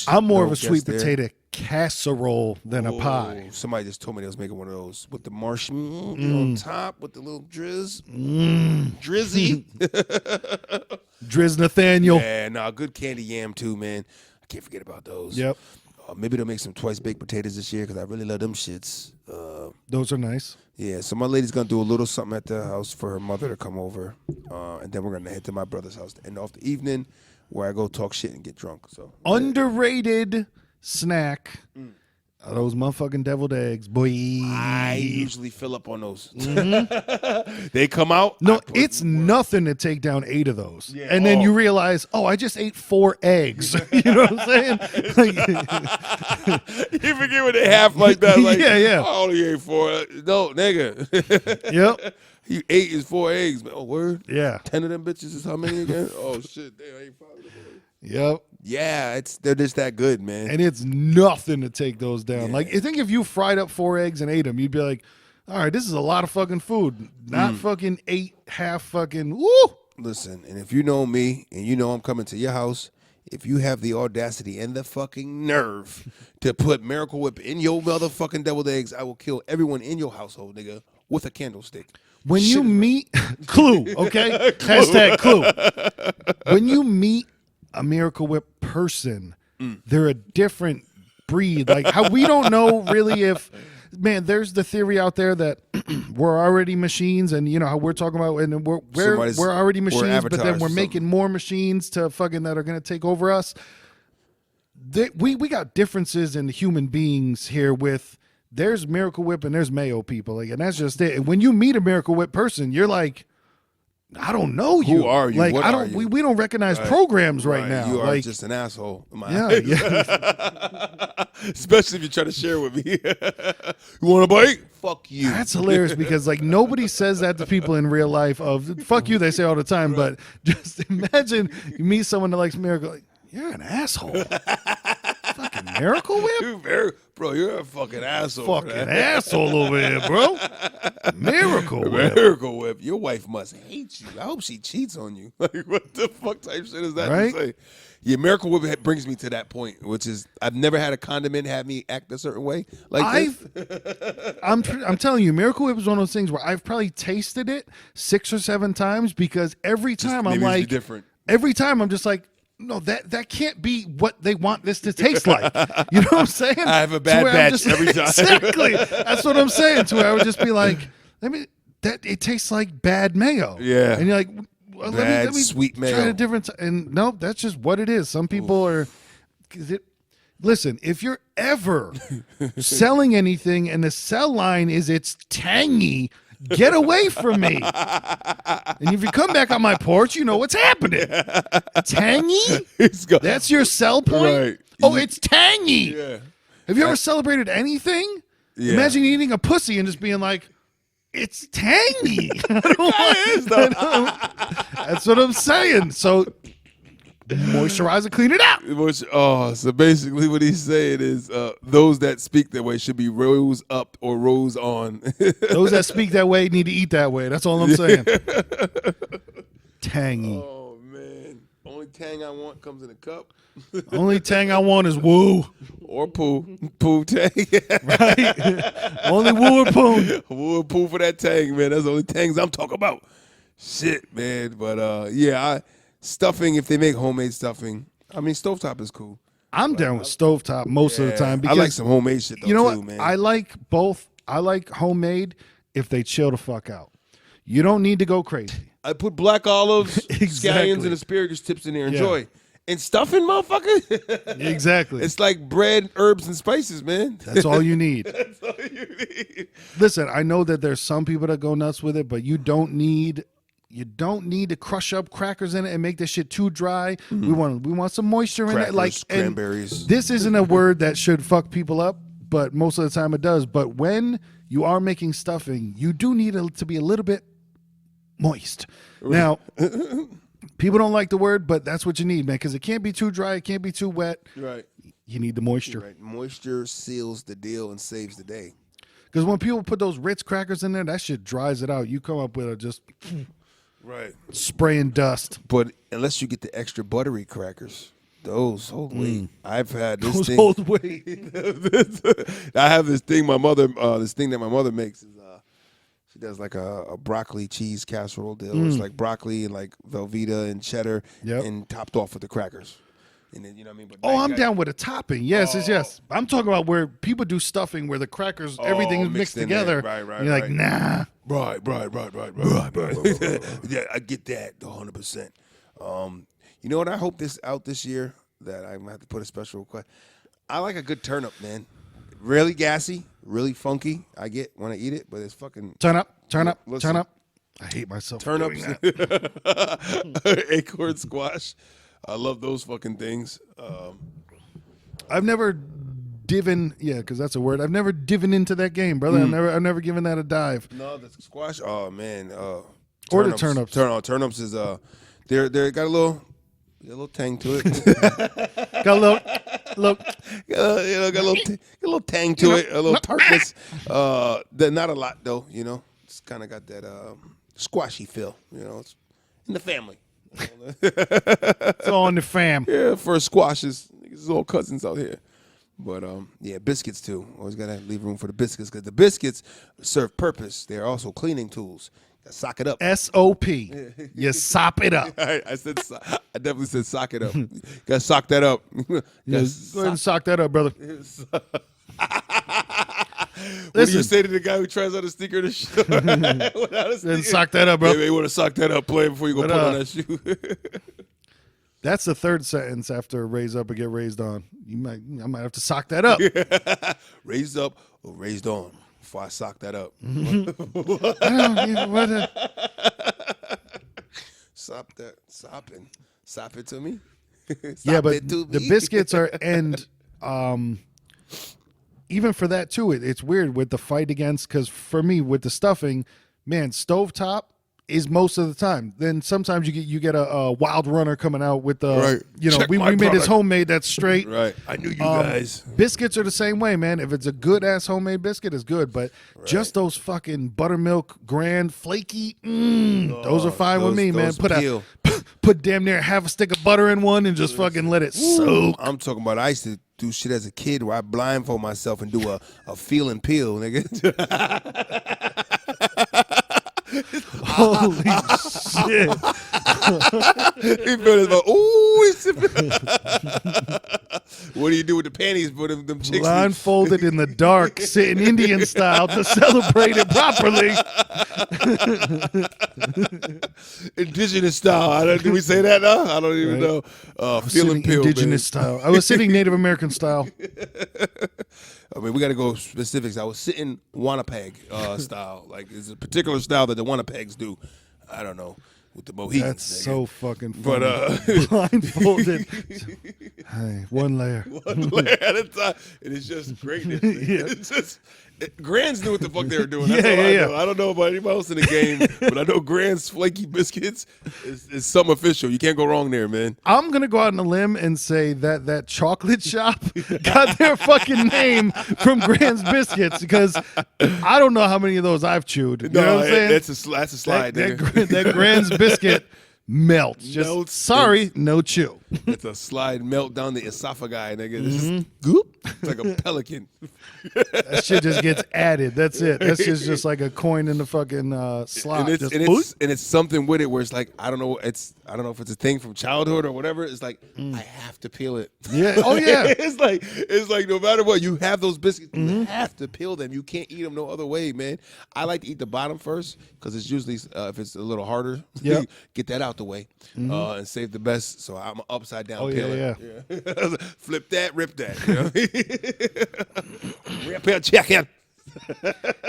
I'm more of a guess sweet there. potato casserole than a pie. Oh, somebody just told me they was making one of those with the marshmallow on top with the little drizzy. Driz Nathaniel. Yeah, nah, good candy yam too, man. I can't forget about those. Yep, Maybe they'll make some twice baked potatoes this year because I really love them shits. those are nice. Yeah, so my lady's gonna do a little something at the house for her mother to come over, and then we're gonna head to my brother's house to end off the evening. where I go talk shit and get drunk. So Underrated snack. Are those motherfucking deviled eggs, boy. I usually fill up on those. They come out. No, it's nothing to take down 8 of those. Yeah. And then you realize, oh, I just ate 4 eggs. You know what I'm saying? Like, You forget what they have like that. Like, Yeah. I only ate 4. No, nigga. yep. You 8 is 4 eggs. Oh, word? Yeah. 10 of them bitches is how many again? Oh, shit. Damn, I ate 5 of them. Yep. Yeah, they're just that good, man. And it's nothing to take those down. Like, I think if you fried up 4 eggs and ate them, you'd be like, all right, this is a lot of fucking food. Not fucking 8 half fucking, woo! Listen, and if you know me and you know I'm coming to your house, if you have the audacity and the fucking nerve to put Miracle Whip in your motherfucking deviled eggs, I will kill everyone in your household, nigga, with a candlestick. When you meet, clue, okay? Hashtag clue. When you meet a Miracle Whip person, they're a different breed. Like, how we don't know really if, man, there's the theory out there that we're already machines, and you know how we're talking about, and we're already machines, but then we're making more machines to fucking that are going to take over us. We got differences in human beings here with, there's Miracle Whip and there's Mayo people, like, and that's just it. And when you meet a Miracle Whip person, you're like, I don't know you. Who are you? Like, What I are don't. you? We don't recognize programs right now. You are like, just an asshole. yeah. Especially if you try to share with me. You want a bite? Fuck you. That's hilarious because like nobody says that to people in real life. Of fuck you, they say all the time. But just imagine you meet someone that likes Miracle. Like, you're an asshole. Fucking Miracle Whip. Bro, you're a fucking asshole. Fucking asshole over here, bro. Miracle Whip. Miracle Whip. Your wife must hate you. I hope she cheats on you. Like, what the fuck type shit is that Right? to say? Yeah, Miracle Whip brings me to that point, which is I've never had a condiment have me act a certain way. Like I'm telling you, Miracle Whip is one of those things where I've probably tasted it 6 or 7 times because every time I'm maybe it's like, different. Every time I'm just like, no, that can't be what they want this to taste like. You know what I'm saying? I have a bad batch every time. Exactly. That's what I'm saying. To where I would just be like, it tastes like bad mayo. Yeah. And you're like, well, let me sweet try mayo. a different. And no, that's just what it is. Some people are. Listen, if you're ever selling anything and the sell line is it's tangy, get away from me. And if you come back on my porch, you know what's happening. Tangy? That's your sell point? Right. Oh, it's tangy. Yeah. Have you ever celebrated anything? Yeah. Imagine eating a pussy and just being like, it's tangy. That's what I'm saying. So moisturize and clean it out. So basically what he's saying is those that speak that way should be rose up or rose on. Those that speak that way need to eat that way. That's all I'm saying. Tangy. Oh, man. Only tang I want comes in a cup. Only tang I want is woo. Or poo. Poo tang. Right? Only woo or poo. Woo or poo for that tang, man. That's the only tangs I'm talking about. Shit, man. But, stuffing, if they make homemade stuffing, I mean, stovetop is cool. I'm down with stovetop most of the time. Because I like some homemade shit, though, you know too, what? man. I like both. I like homemade if they chill the fuck out. You don't need to go crazy. I put black olives, Exactly. scallions, and asparagus tips in there. Enjoy. And stuffing, motherfucker? Exactly. It's like bread, herbs, and spices, man. That's all you need. That's all you need. Listen, I know that there's some people that go nuts with it, but you don't need to crush up crackers in it and make this shit too dry. We want some moisture in it. Like cranberries. This isn't a word that should fuck people up, but most of the time it does. But when you are making stuffing, you do need it to be a little bit moist. Now, people don't like the word, but that's what you need, man, because it can't be too dry, it can't be too wet. Right. You need the moisture. Right. Moisture seals the deal and saves the day. Because when people put those Ritz crackers in there, that shit dries it out. You come up with just right spraying dust. But unless you get the extra buttery crackers, those hold weight. I've had this Those thing. hold weight. I have this thing. My mother, this thing that my mother makes is she does like a broccoli cheese casserole deal. It's like broccoli and like Velveeta and cheddar, and topped off with the crackers. And then, you know what I mean? But I'm down with a topping. Yes, yes. I'm talking about where people do stuffing where the crackers, everything's mixed together. Right, and you're like, nah. Right. Yeah, I get that 100%. You know what? I hope this out this year that I'm gonna have to put a special request. I like a good turnip, man. Really gassy, really funky. I get when I eat it, but it's fucking Turn up. Listen. Turn up. I hate myself. turnips, doing that. acorn squash. I love those fucking things. I've never divin, because that's a word. I've never divin into that game, brother. I've never given that a dive. No, the squash. Oh man. Or the turnips. Turnips is they're got a little tang to it. Got a little got a little tang to it, a little tartness. Not a lot though. It's kind of got that squashy feel. It's in the family. It's all in the fam. Yeah, for squashes, it's all cousins out here. But biscuits too. Always gotta leave room for the biscuits because the biscuits serve purpose. They're also cleaning tools. Sock it up. SOP. You sop it up. I definitely said sock it up. Gotta sock that up. Go ahead and sock that up, brother. What do you say to the guy who tries out a sneaker to show? Then sock that up, bro. Maybe you want to sock that up, play before you go put on that shoe. That's the third sentence after raise up or get raised on. I might have to sock that up. Raised up or raised on before I sock that up. Sop it to me. Yeah, but it to the me. biscuits are even for that too. It's weird with the fight against, because for me with the stuffing, man, stovetop is most of the time. Then sometimes you get a wild runner coming out with the Right. Check we my made this product. homemade that's straight. Right. I knew you guys. Biscuits are the same way, man. If it's a good ass homemade biscuit, it's good. But just those fucking buttermilk grand flaky, those are fine with me, man. Peel. Put damn near half a stick of butter in one and just fucking let it soak. I'm talking about I used to do shit as a kid where I blindfold myself and do a feel and peel, nigga. Holy shit. He feel this, but ooh, what do you do with the panties for them chicks? Blindfolded in the dark, sitting Indian style to celebrate it properly. Indigenous style. Do we say that now? I don't even know. Feel and peel, indigenous style. I was sitting Native American style. I mean, we got to go specifics. I was sitting Winnipeg style. Like, there's a particular style that the Winnipegs do. I don't know. With the Mohicans. That's nigga. so fucking funny. But blindfolded. Hey, one layer. One layer at a time. And it's just greatness. It's just Grands knew what the fuck they were doing. That's all I know. I don't know about anybody else in the game, but I know Grand's flaky biscuits is something official. You can't go wrong there, man. I'm gonna go out on a limb and say that chocolate shop got their fucking name from Grand's biscuits, because I don't know how many of those I've chewed. You know what I'm saying? That's a slide. That Grand's biscuit melts. Just sorry, no chew. It's a slide melt down the esophagi, nigga. Just goop. It's like a pelican. That shit just gets added. That's it. That's just like a coin in the fucking slot. And it's something with it where it's like, I don't know if it's a thing from childhood or whatever. It's like I have to peel it. Yeah. Oh yeah. It's like no matter what, you have those biscuits, you have to peel them. You can't eat them no other way, man. I like to eat the bottom first because it's usually if it's a little harder, get that out the way and save the best. So I'm upside down. Oh yeah. Flip that, rip that. You know? Rip check in.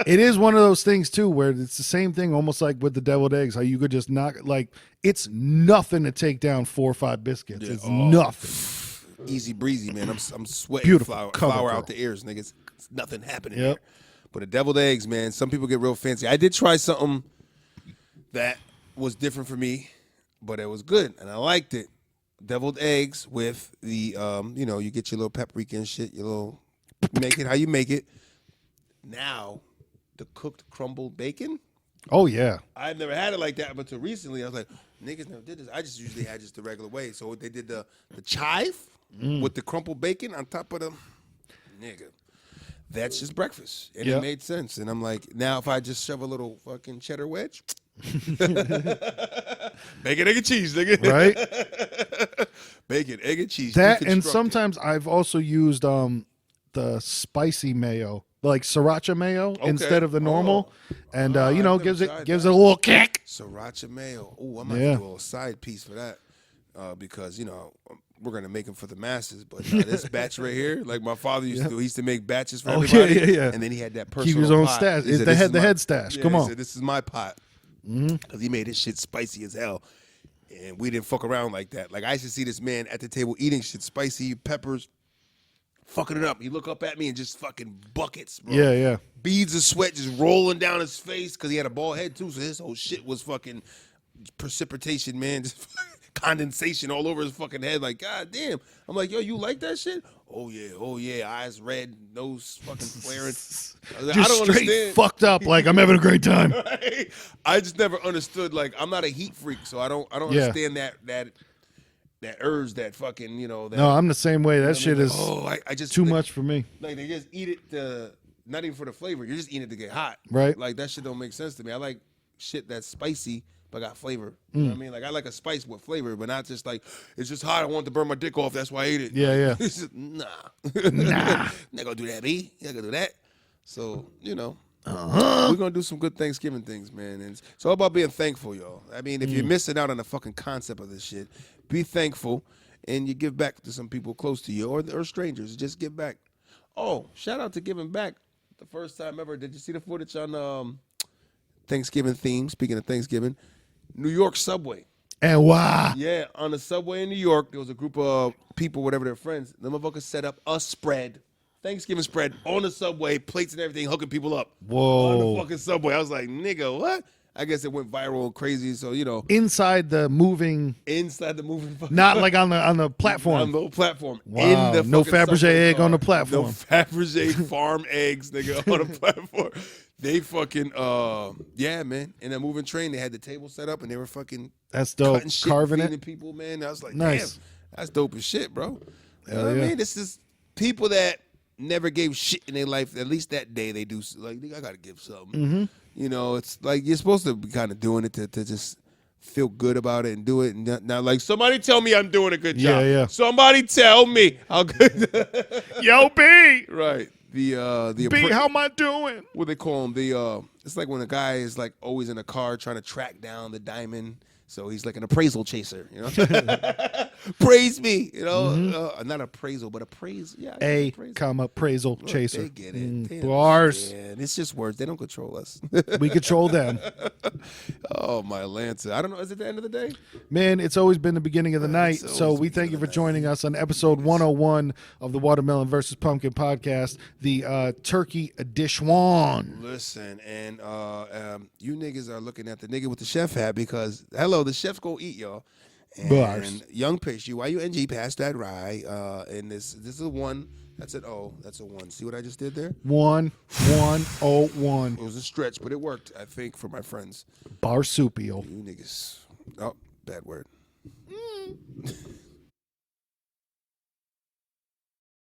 It is one of those things too where it's the same thing, almost like with the deviled eggs, how you could just knock, like, it's nothing to take down 4 or 5 biscuits. It's nothing. Easy breezy, man. I'm sweating. Beautiful flour out the ears, niggas. It's nothing happening there. But the deviled eggs, man, some people get real fancy. I did try something that was different for me, but it was good and I liked it. Deviled eggs with the you get your little paprika and shit, your little make it how you make it. Now, the cooked crumbled bacon. Oh yeah. I've never had it like that, but until recently I was like, niggas never did this. I just usually had just the regular way. So they did the chive with the crumbled bacon on top of the nigga. That's just breakfast. And it made sense. And I'm like, now if I just shove a little fucking cheddar wedge. Bacon, egg, and cheese, nigga. Right? Bacon, egg, and cheese. That, and sometimes I've also used the spicy mayo, like sriracha mayo instead of the normal, and gives it a little kick. Sriracha mayo. Oh, I might do a little side piece for that. because we're gonna make them for the masses. But this batch right here, like my father used to do, he used to make batches for everybody. Yeah. And then he had that personal Keep his own pot. stash. He It's said, the "This is head stash. Yeah, Come he on. said, this is my pot because he made his shit spicy as hell. And we didn't fuck around like that. Like I used to see this man at the table eating shit, spicy peppers, fucking it up. He look up at me and just fucking buckets, bro. Yeah. Beads of sweat just rolling down his face because he had a bald head too. So his whole shit was fucking precipitation, man. Just condensation all over his fucking head. Like, God damn. I'm like, yo, you like that shit? Oh yeah. Eyes red, nose fucking flaring. I was like, Just I don't straight understand. fucked up like I'm having a great time. Right? I just never understood. Like, I'm not a heat freak, so I don't Yeah. understand that urge, that fucking, that, No, I'm the same way. That I mean, shit like, is I just too like, much for me. Like they just eat it not even for the flavor. You're just eating it to get hot. Right. Like that shit don't make sense to me. I like shit that's spicy but got flavor. You know what I mean? Like I like a spice with flavor, but not just like it's just hot. I want to burn my dick off. That's why I ate it. Yeah, yeah. It's just, nah. Not gonna do that, B. You're not gonna do that. So we're gonna do some good Thanksgiving things, man. And it's all about being thankful, y'all. I mean, if you're missing out on the fucking concept of this shit, be thankful and you give back to some people close to you or strangers. Just give back. Oh, shout out to giving back. The first time ever. Did you see the footage on Thanksgiving theme? Speaking of Thanksgiving, New York subway. And wow. Yeah, on the subway in New York, there was a group of people, whatever their friends. The motherfuckers set up a spread, Thanksgiving spread on the subway, plates and everything, hooking people up. Whoa. On the fucking subway. I was like, nigga, what? I guess it went viral and crazy. So Inside the moving, inside the moving, not like on the platform. on the platform. Wow. In the No fucking Fabergé subway egg car. on the platform. No Fabergé farm eggs, nigga, on the platform. They fucking yeah, man. In a moving train, they had the table set up and they were fucking That's dope. cutting shit, Carving feeding it. people, man. I was like, Nice. damn, that's dope as shit, bro. You know Hell what yeah. I mean? This is people that never gave shit in their life. At least that day they do. Like, I gotta give something. Mm-hmm. It's like you're supposed to be kind of doing it to just feel good about it and do it. And not like somebody tell me I'm doing a good job. Yeah. Somebody tell me how good. Yo, B. Right. The B, how am I doing? what they call them? It's like when a guy is like always in a car trying to track down the diamond. So he's like an appraisal chaser, Praise me, not appraisal, but appraise. Yeah, I guess appraisal. Appraisal Look, chaser. They get it. They Bars. understand. It's just words. They don't control us. We control them. Oh, my Lancer. I don't know. Is it the end of the day? Man, it's always been the beginning of the night. always So the we thank you beginning for of the joining us on episode 101 of the Watermelon versus Pumpkin podcast, the turkey edition. Listen, and you niggas are looking at the nigga with the chef hat because, hello, the chef's go eat, y'all. And Bars. young pastry, YUNG, pass that rye. And this is a 1. That's an O. That's a 1. See what I just did there? 101. It was a stretch, but it worked, I think, for my friends. Barsupio. You niggas. Oh, bad word.